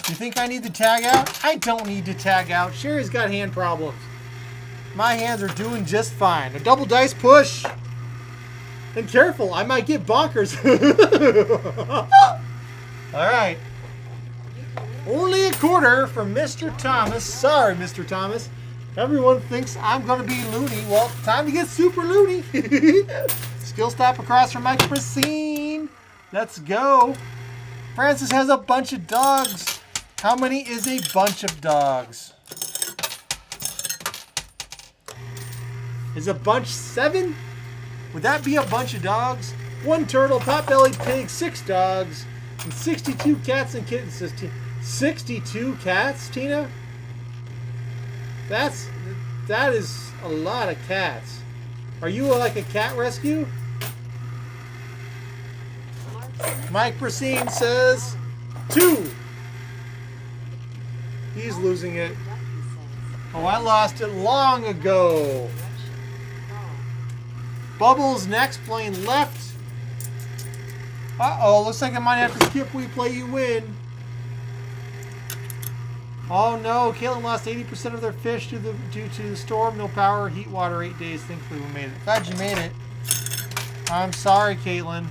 You think I need to tag out? I don't need to tag out. Sherry's got hand problems. My hands are doing just fine. A double dice push. And careful, I might get bonkers. All right. Only a quarter from Mr. Thomas. Sorry, Mr. Thomas. Everyone thinks I'm going to be loony. Well, time to get super loony. Skill stop across from Mike Prasine. Let's go. Francis has a bunch of dogs. How many is a bunch of dogs? Is a bunch 7? Would that be a bunch of dogs? 1 turtle, pot-bellied pig, 6 dogs, and 62 cats and kittens, says Tina. 62 cats, Tina? That is a lot of cats. Are you like a cat rescue? Mike Prasine says 2. He's losing it. Oh, I lost it long ago. Bubbles next, playing left. Uh-oh, looks like I might have to skip We Play You Win. Oh no, Caitlin lost 80% of their fish due to the storm. No power, heat water, 8 days. Thankfully we made it. Glad you made it. I'm sorry, Caitlin.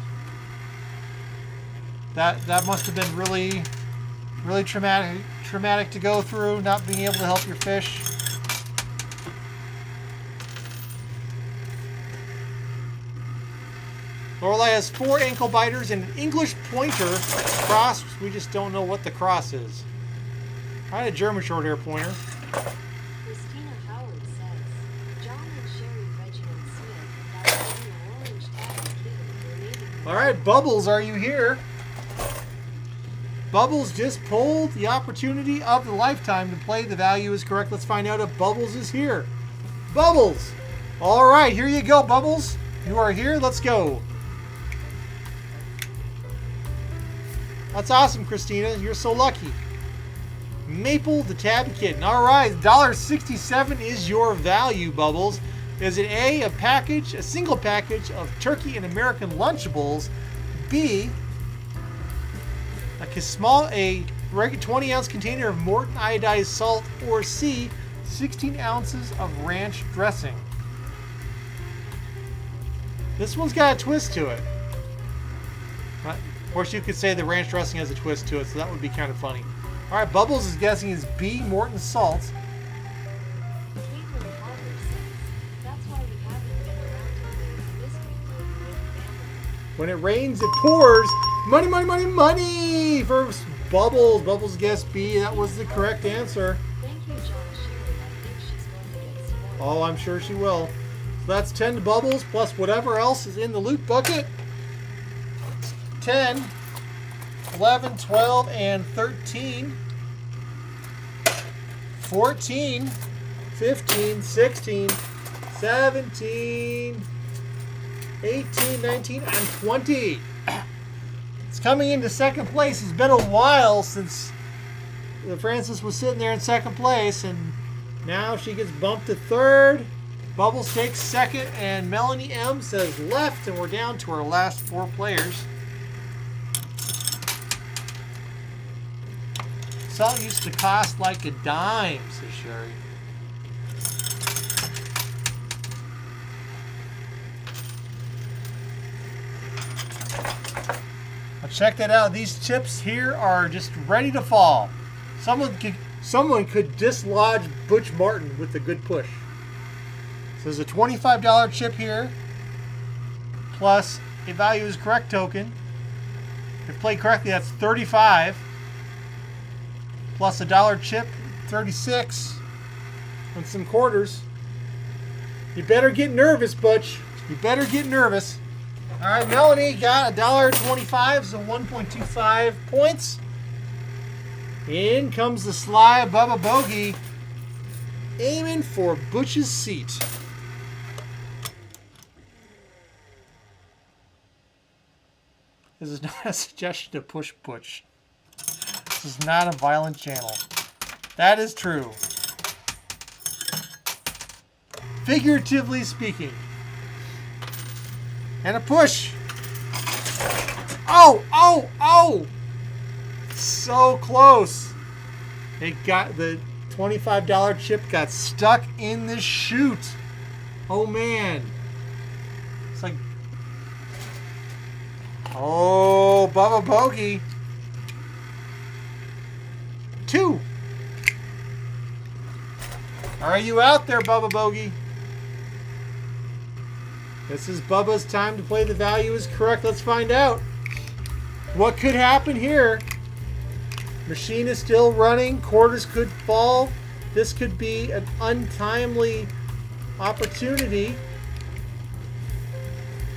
That must have been really traumatic to go through, not being able to help your fish. Lorelei has 4 ankle biters and an English pointer cross. We just don't know what the cross is. I had a German short hair pointer. All right, Bubbles, are you here? Bubbles just pulled the opportunity of the lifetime to play The Value is Correct. Let's find out if Bubbles is here. Bubbles! All right, here you go, Bubbles. You are here. Let's go. That's awesome, Christina. You're so lucky. Maple the Tabby Kitten. All right, $1.67 is your value, Bubbles. Is it A, a single package of turkey and American Lunchables, B, a regular 20-ounce container of Morton iodized salt, or C, 16 ounces of ranch dressing? This one's got a twist to it. Of course, you could say the ranch dressing has a twist to it, so that would be kind of funny. All right, Bubbles is guessing is B, Morton salt. Caitlin Harper says, that's why we haven't been around to play this week with family. When it rains, it pours. Money, money, money, money for Bubbles. Bubbles guessed B. That was the correct answer. Thank you, John Sherry. I think she's going to get spoiled. Oh, I'm sure she will. So that's 10 to Bubbles plus whatever else is in the loot bucket. 10, 11, 12, and 13. 14, 15, 16, 17, 18, 19, and 20. It's coming into second place. It's been a while since Frances was sitting there in second place, and now she gets bumped to third. Bubbles takes second, and Melanie M says left, and we're down to our last 4 players. Salt used to cost like a dime, says Sherry. Now check that out. These chips here are just ready to fall. Someone could dislodge Butch Martin with a good push. So there's a $25 chip here, plus a value is correct token. If played correctly, that's $35. Plus a dollar chip, $36, and some quarters. You better get nervous, Butch. You better get nervous. All right, Melanie got $1.25, so 1.25 points. In comes the sly Bubba Bogey, aiming for Butch's seat. This is not a suggestion to push Butch. This is not a violent channel. That is true. Figuratively speaking. And a push. Oh, oh, oh! So close. It got the $25 chip got stuck in the chute. Oh man. It's like, oh, Bubba Bogey. 2. Are you out there, Bubba Bogey? This is Bubba's time to play The Value is Correct. Let's find out. What could happen here? Machine is still running. Quarters could fall. This could be an untimely opportunity.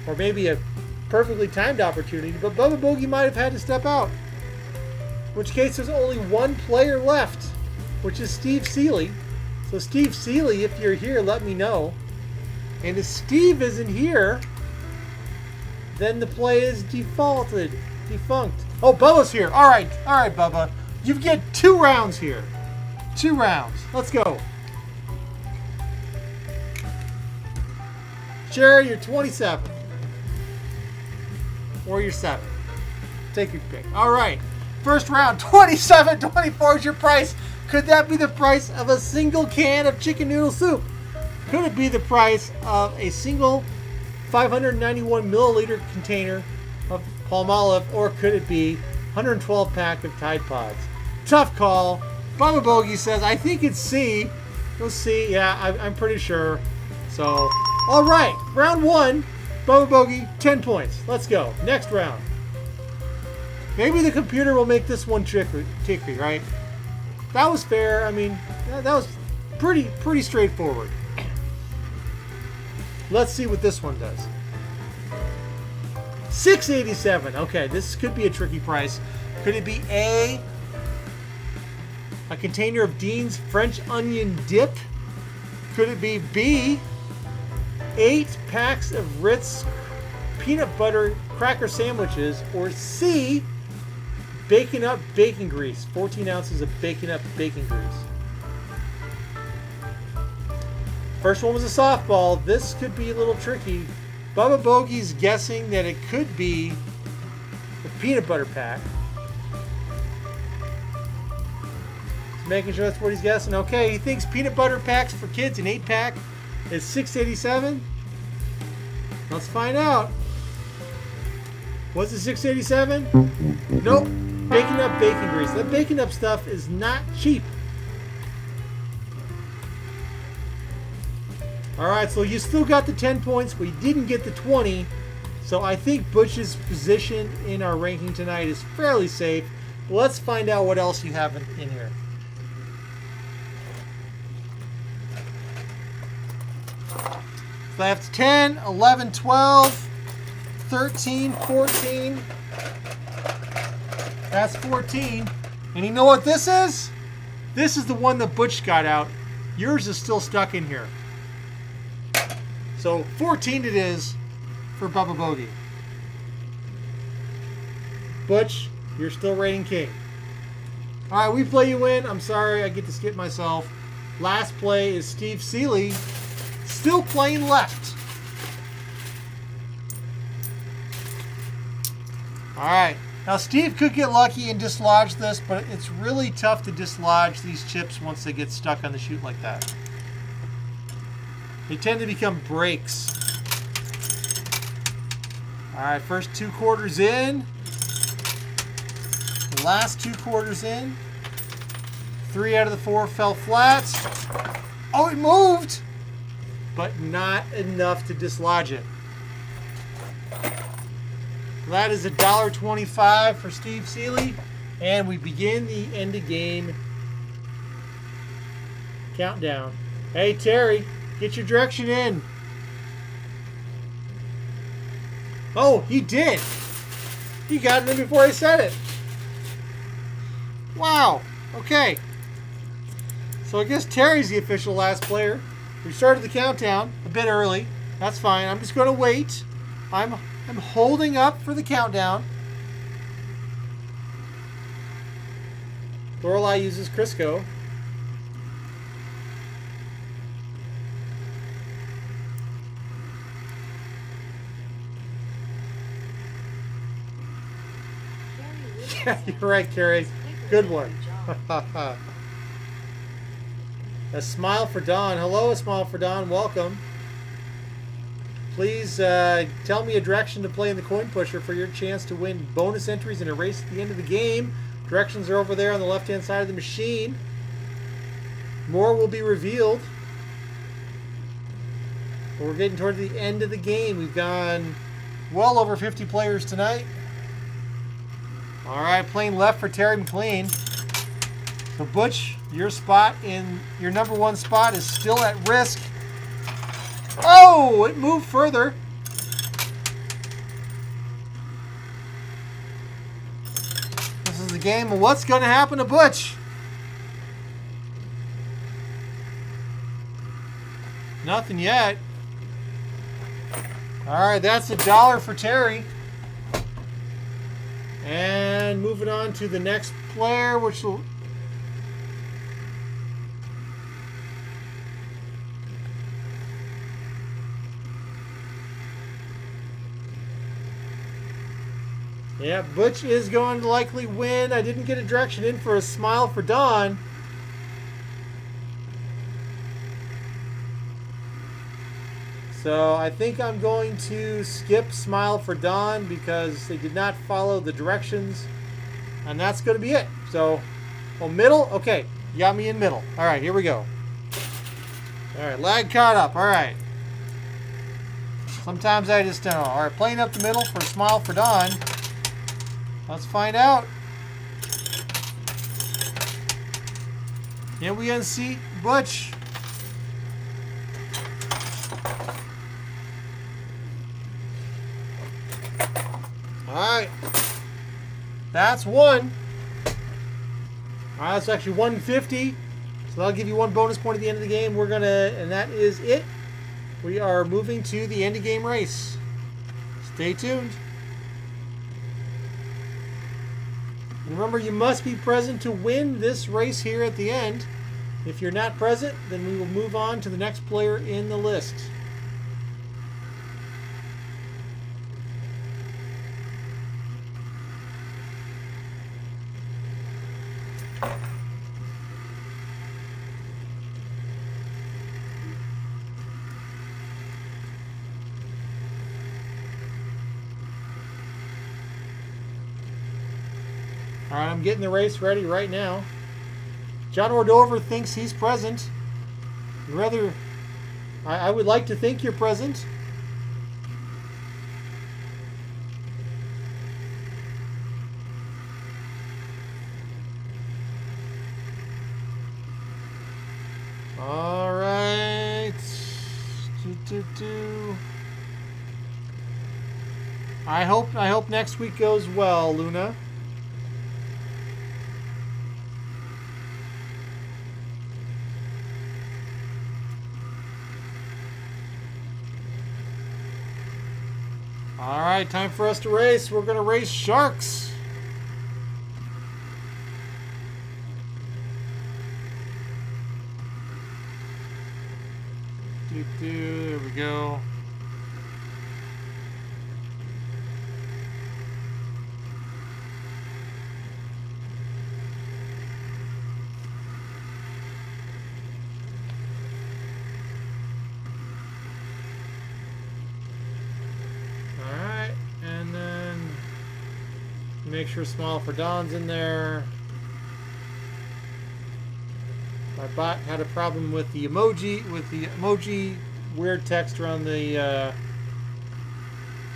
Or maybe a perfectly timed opportunity. But Bubba Bogey might have had to step out. In which case there's only one player left, which is Steve Seeley. So Steve Seeley, if you're here, let me know. And if Steve isn't here, then the play is defunct. Oh, Bubba's here. All right, Bubba. You get 2 rounds here. 2 rounds. Let's go. Jerry, you're 27. Or you're 7. Take your pick. All right. First round, $27.24 is your price. Could that be the price of a single can of chicken noodle soup? Could it be the price of a single 591 milliliter container of Palmolive, or could it be 112 pack of Tide Pods? Tough call. Bubba Bogey says, I think it's C. Go C. Yeah, I'm pretty sure. So, all right, round 1, Bubba Bogey, 10 points. Let's go. Next round. Maybe the computer will make this one tricky, right? That was fair. I mean, that was pretty straightforward. Let's see what this one does. $6.87. Okay, this could be a tricky price. Could it be A, container of Dean's French onion dip? Could it be B, 8 packs of Ritz peanut butter cracker sandwiches? Or C, bacon up bacon grease, 14 ounces of bacon up bacon grease? First one was a softball. This could be a little tricky. Bubba Bogey's guessing that it could be the peanut butter pack. Just making sure that's what he's guessing. Okay, he thinks peanut butter packs for kids, an 8-pack, is $6.87. Let's find out. Was it $6.87? Nope. Bacon up bacon grease. That bacon up stuff is not cheap. Alright, so you still got the 10 points. We didn't get the 20. So I think Butch's position in our ranking tonight is fairly safe. Let's find out what else you have in here. So that's 10, 11, 12, 13, 14. That's 14. And you know what this is? This is the one that Butch got out. Yours is still stuck in here. So 14 it is for Bubba Bogey. Butch, you're still reigning king. All right, we play you in. I'm sorry, I get to skip myself. Last play is Steve Seeley, still playing left. All right, now Steve could get lucky and dislodge this, but it's really tough to dislodge these chips once they get stuck on the chute like that. They tend to become breaks. All right, first 2 quarters in. Last 2 quarters in. 3 out of the 4 fell flat. Oh, it moved! But not enough to dislodge it. That is $1.25 for Steve Seeley. And we begin the end of game countdown. Hey, Terry. Get your direction in. Oh, he did. He got it in before I said it. Wow. Okay. So I guess Terry's the official last player. We started the countdown a bit early. That's fine. I'm just going to wait. I'm holding up for the countdown. Lorelei uses Crisco. Yeah, you're right, Carrie. Good one. A smile for Don. Hello, a smile for Don. Welcome. Please tell me a direction to play in the coin pusher for your chance to win bonus entries in a race at the end of the game. Directions are over there on the left-hand side of the machine. More will be revealed. We're getting toward the end of the game. We've gone well over 50 players tonight. All right, playing left for Terry McLean. So Butch, your spot in your number 1 spot is still at risk. Oh, it moved further. This is the game of what's going to happen to Butch. Nothing yet. All right, that's $1 for Terry. And moving on to the next player, which will... Yeah, Butch is going to likely win. I didn't get a direction in for a smile for Don. So I think I'm going to skip Smile for Don because they did not follow the directions. And that's going to be it. So, oh, middle? Okay, you got me in middle. All right, here we go. All right, lag caught up. All right. Sometimes I just don't know. All right, playing up the middle for Smile for Don. Let's find out. Can we unseat Butch? That's one. All right, that's actually 150. So that'll give you one bonus point at the end of the game. And that is it. We are moving to the end of game race. Stay tuned. And remember, you must be present to win this race here at the end. If you're not present, then we will move on to the next player in the list. All right, I'm getting the race ready right now. John Ordover thinks he's present. I would like to think you're present. All right. I hope next week goes well, Luna. All right, time for us to race. We're going to race sharks. There we go. Make sure small for Don's in there. My bot had a problem with the emoji weird text around the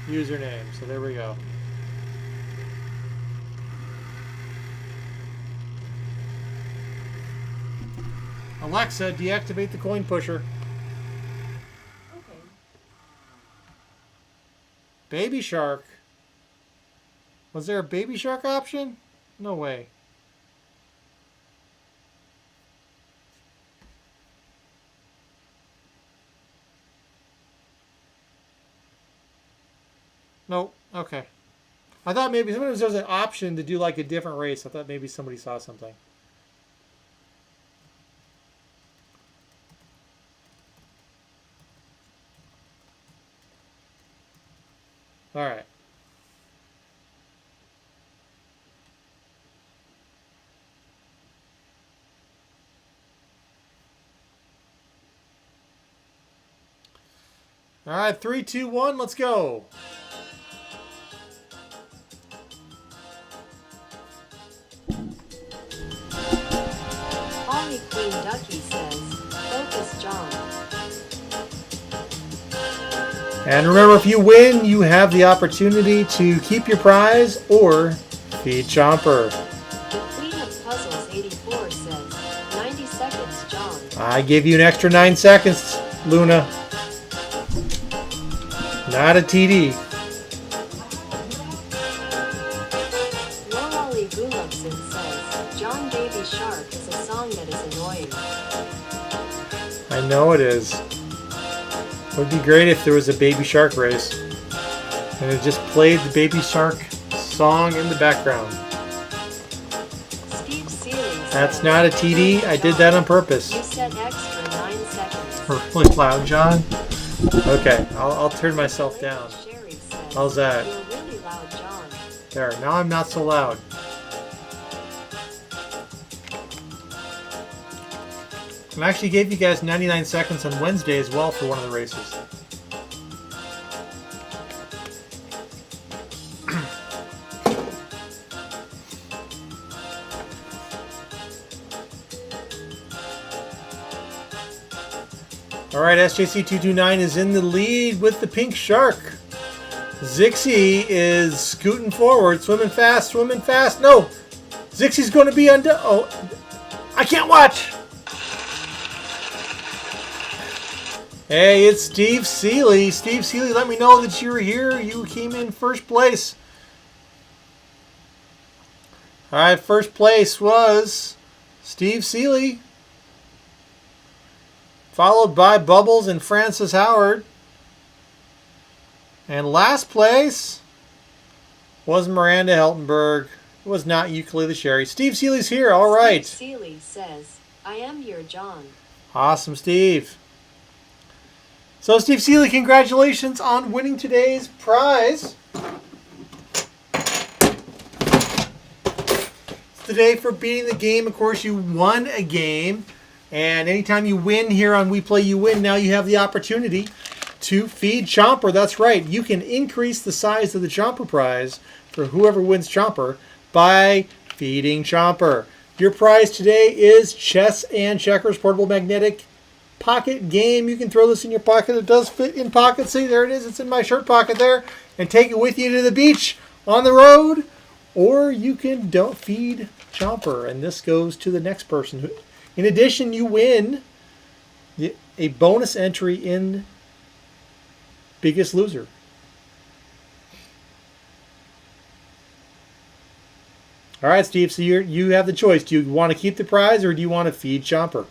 username. So there we go. Alexa, deactivate the coin pusher. Okay. Baby shark. Was there a baby shark option? No way. Nope. Okay. I thought maybe sometimes there was an option to do like a different race. I thought maybe somebody saw something. All right. All right, 3, 2, 1, let's go. Holly Queen Ducky says, focus John. And remember, if you win, you have the opportunity to keep your prize or feed Chomper. The Queen of Puzzles 84 says, 90 seconds, John. I give you an extra 9 seconds, Luna. Not a TD. Lorali Gulubson says, John Baby Shark is a song that is annoying. I know it is. It would be great if there was a Baby Shark race. And it just played the Baby Shark song in the background. Steve Seeley says, That's not a TD. I did that on purpose. You said extra 9 seconds. Really loud, John? Okay, I'll turn myself down. Sherry says, How's that? You're really loud, John. There, now I'm not so loud. I actually gave you guys 99 seconds on Wednesday as well for one of the races. All right, SJC229 is in the lead with the pink shark. Zixie is scooting forward, swimming fast, swimming fast. No, Zixie's going to be undone. Oh, I can't watch. Hey, it's Steve Seeley. Steve Seeley, let me know that you're here. You came in first place. All right, first place was Steve Seeley, followed by Bubbles and Francis Howard. And last place was Miranda Heltenberg. It was not Ukulele Sherry. Steve Seeley's here. All right. Steve Seeley says, I am your John. Awesome, Steve. So, Steve Seeley, congratulations on winning today's prize. It's the day for beating the game. Of course, you won a game. And anytime you win here on We Play, You Win, now you have the opportunity to feed Chomper. That's right. You can increase the size of the Chomper prize for whoever wins Chomper by feeding Chomper. Your prize today is Chess and Checkers Portable Magnetic Pocket Game. You can throw this in your pocket. It does fit in pockets. See, there it is. It's in my shirt pocket there. And take it with you to the beach, on the road, or you can don't feed Chomper. And this goes to the next person. In addition, you win a bonus entry in Biggest Loser. All right, Steve, so you have the choice. Do you want to keep the prize or do you want to feed Chomper?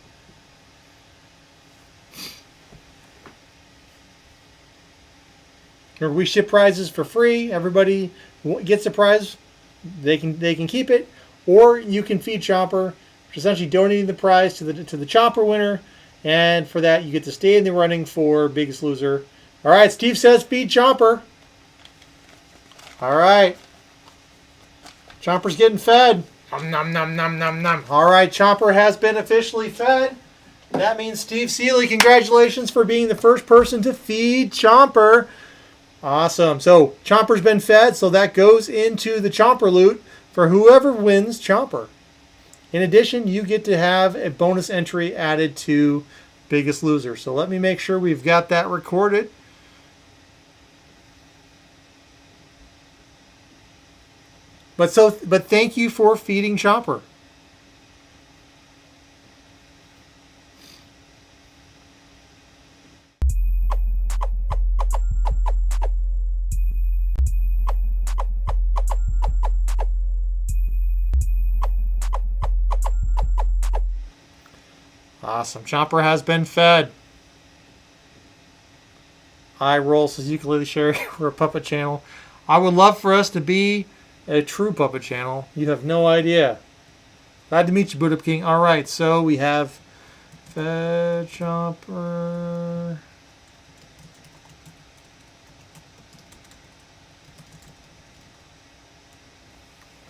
Or we ship prizes for free. Everybody gets a prize. They can keep it. Or you can feed Chomper, essentially donating the prize to the Chomper winner. And for that, you get to stay in the running for Biggest Loser. All right, Steve says feed Chomper. All right. Chomper's getting fed. Nom, nom, nom, nom, nom, nom. All right, Chomper has been officially fed. That means Steve Seeley, congratulations for being the first person to feed Chomper. Awesome. So Chomper's been fed, so that goes into the Chomper loot for whoever wins Chomper. In addition, you get to have a bonus entry added to Biggest Loser. So let me make sure we've got that recorded. But thank you for feeding Chomper. Awesome. Chomper has been fed. I roll, says Ukulele Sherry. We're a puppet channel. I would love for us to be a true puppet channel. You have no idea. Glad to meet you, Boot Up King. All right, so we have fed Chomper.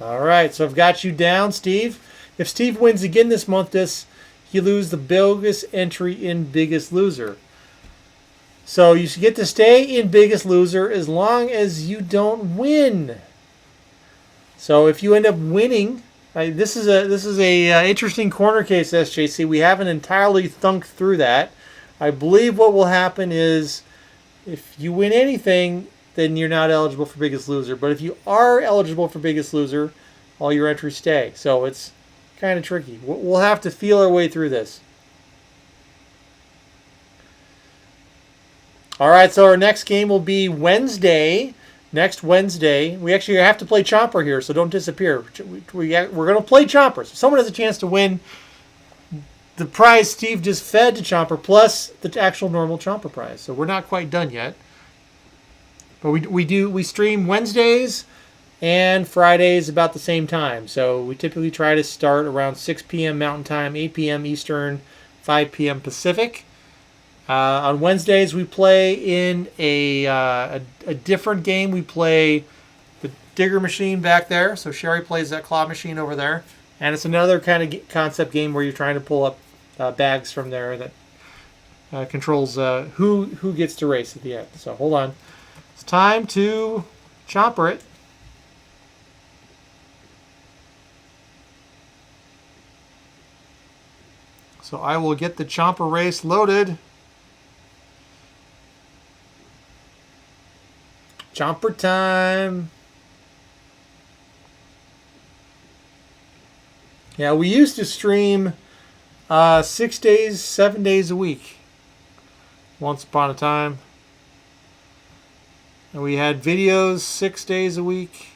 All right, so I've got you down, Steve. If Steve wins again this month, he loses the biggest entry in Biggest Loser. So you get to stay in Biggest Loser as long as you don't win. So if you end up winning, this is a interesting corner case, SJC. We haven't entirely thunked through that. I believe what will happen is if you win anything, then you're not eligible for Biggest Loser. But if you are eligible for Biggest Loser, all your entries stay. So it's kind of tricky. We'll have to feel our way through this. All right, so our next game will be Wednesday. Next Wednesday. We actually have to play Chomper here, so don't disappear. We're going to play Chomper. So someone has a chance to win the prize Steve just fed to Chomper, plus the actual normal Chomper prize. So we're not quite done yet. But we stream Wednesdays and Fridays about the same time. So we typically try to start around 6 p.m. Mountain Time, 8 p.m. Eastern, 5 p.m. Pacific. On Wednesdays, we play in a different game. We play the Digger Machine back there. So Sherry plays that claw machine over there. And it's another kind of concept game where you're trying to pull up bags from there that controls who gets to race at the end. So hold on. It's time to Chomper it. So I will get the Chomper race loaded. Chomper time. Yeah, we used to stream 6 days, 7 days a week. Once upon a time. And we had videos 6 days a week.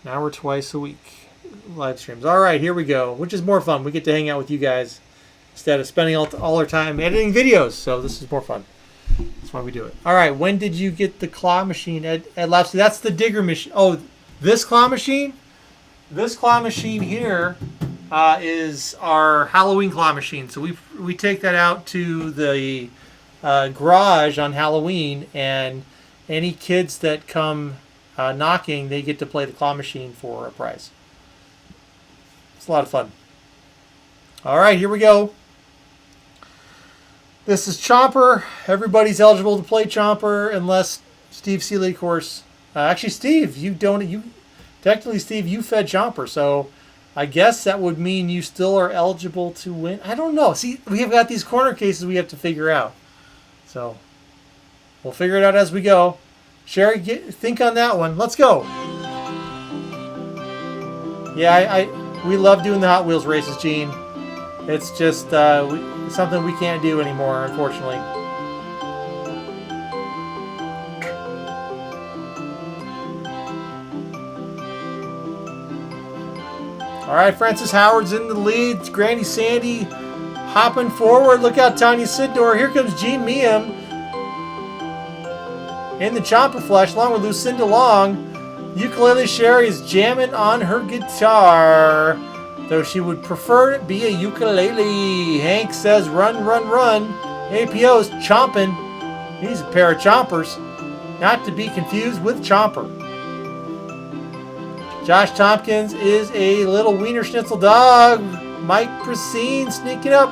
An hour twice a week. Live streams. All right, here we go. Which is more fun. We get to hang out with you guys instead of spending all our time editing videos. So this is more fun. That's why we do it. All right, when did you get the claw machine at Lapsley? That's the digger machine. Oh, this claw machine? This claw machine here is our Halloween claw machine. So we take that out to the garage on Halloween, and any kids that come knocking, they get to play the claw machine for a prize. It's a lot of fun. All right, here we go. This is Chomper. Everybody's eligible to play Chomper unless Steve Seeley, of course. Actually, Steve, technically, Steve, you fed Chomper, so I guess that would mean you still are eligible to win. I don't know. See, we have got these corner cases we have to figure out. So we'll figure it out as we go. Sherry, think on that one. Let's go. Yeah, we love doing the Hot Wheels races, Gene. It's just something we can't do anymore, unfortunately. All right, Francis Howard's in the lead. It's Granny Sandy hopping forward. Look out, Tanya Sidor. Here comes Jean Meehan in the Chomper Flesh, along with Lucinda Long. Ukulele Sherry is jamming on her guitar, though she would prefer it be a ukulele. Hank says, run, run, run. APO's chomping. He's a pair of chompers, not to be confused with Chomper. Josh Tompkins is a little wiener schnitzel dog. Mike Prasine sneaking up.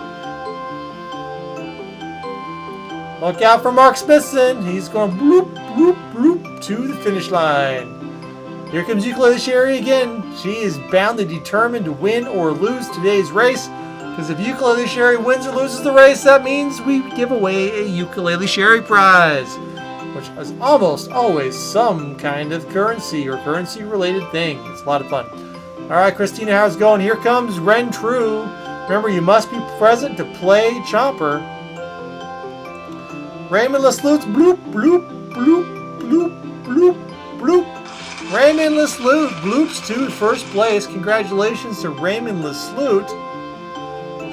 Look out for Mark Smithson. He's going bloop, bloop, bloop to the finish line. Here comes Ukulele Sherry again. She is bound and determined to win or lose today's race. Because if Ukulele Sherry wins or loses the race, that means we give away a Ukulele Sherry prize, which is almost always some kind of currency or currency-related thing. It's a lot of fun. All right, Christina, how's it going? Here comes Ren True. Remember, you must be present to play Chomper. Raymond LeSlute, bloop, bloop, bloop, bloop, bloop, bloop. Raymond LeSlute bloops to first place. Congratulations to Raymond LeSlute.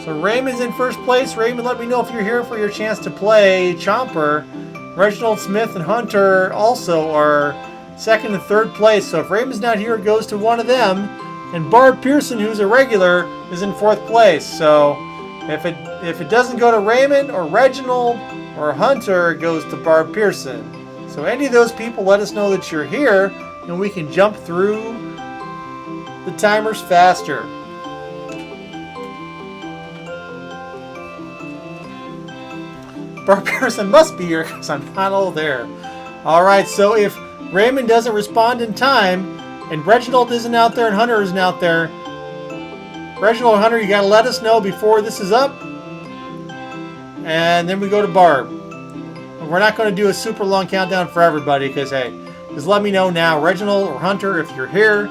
So Raymond's in first place. Raymond, let me know if you're here for your chance to play Chomper. Reginald Smith and Hunter also are second and third place. So if Raymond's not here, it goes to one of them. And Barb Pearson, who's a regular, is in fourth place. So if it doesn't go to Raymond or Reginald or Hunter, it goes to Barb Pearson. So any of those people, let us know that you're here, and we can jump through the timers faster. Barb Pearson must be here because I'm not all there. Alright, so if Raymond doesn't respond in time, and Reginald isn't out there and Hunter isn't out there, Reginald and Hunter, you gotta let us know before this is up. And then we go to Barb. We're not going to do a super long countdown for everybody because, hey, just let me know now, Reginald or Hunter, if you're here.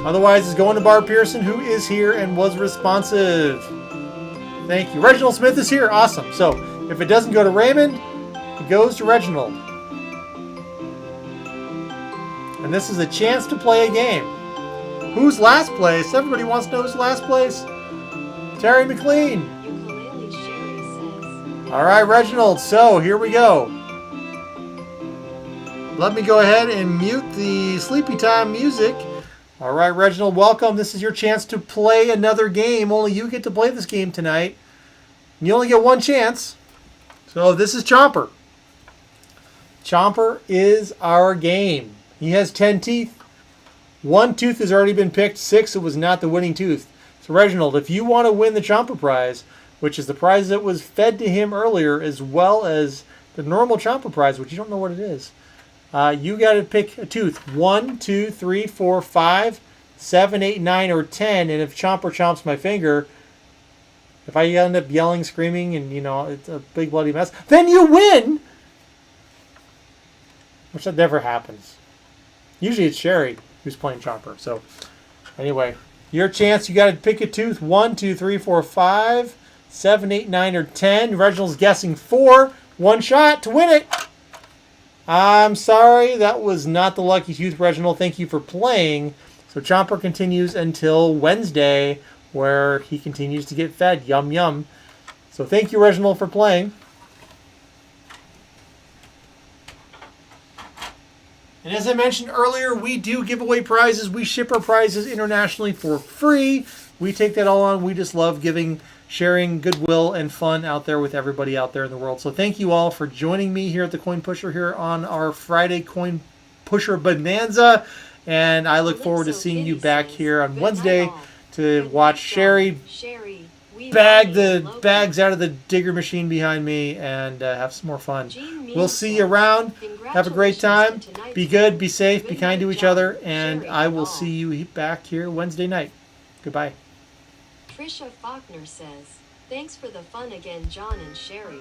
Otherwise, it's going to Barb Pearson, who is here and was responsive. Thank you. Reginald Smith is here. Awesome. So, if it doesn't go to Raymond, it goes to Reginald. And this is a chance to play a game. Who's last place? Everybody wants to know who's last place. Terry McLean. Ukulele Sherry says. All right, Reginald. So, here we go. Let me go ahead and mute the Sleepy Time music. All right, Reginald, welcome. This is your chance to play another game. Only you get to play this game tonight. You only get one chance. So this is Chomper. Chomper is our game. He has 10 teeth. One tooth has already been picked. 6, it was not the winning tooth. So Reginald, if you want to win the Chomper prize, which is the prize that was fed to him earlier, as well as the normal Chomper prize, which you don't know what it is, you got to pick a tooth. 1, 2, 3, 4, 5, 7, 8, 9, or 10. And if Chomper chomps my finger, if I end up yelling, screaming, and, it's a big bloody mess, then you win! Which that never happens. Usually it's Sherry who's playing Chomper. So, anyway, your chance, you got to pick a tooth. 1, 2, 3, 4, 5, 7, 8, 9, or 10. Reginald's guessing 4. One shot to win it. I'm sorry, that was not the lucky tooth, Reginald. Thank you for playing. So Chomper continues until Wednesday, where he continues to get fed. Yum, yum. So thank you, Reginald, for playing. And as I mentioned earlier, we do give away prizes. We ship our prizes internationally for free. We take that all on. We just love sharing goodwill and fun out there with everybody out there in the world. So thank you all for joining me here at the Coin Pusher here on our Friday Coin Pusher Bonanza. And I look forward to seeing you back here on Wednesday to watch Sherry bag the bags out of the digger machine behind me and have some more fun. We'll see you around. Have a great time. Be good, be safe, be kind to each other, and I will see you back here Wednesday night. Goodbye. Trisha Faulkner says, "Thanks for the fun again, John and Sherry."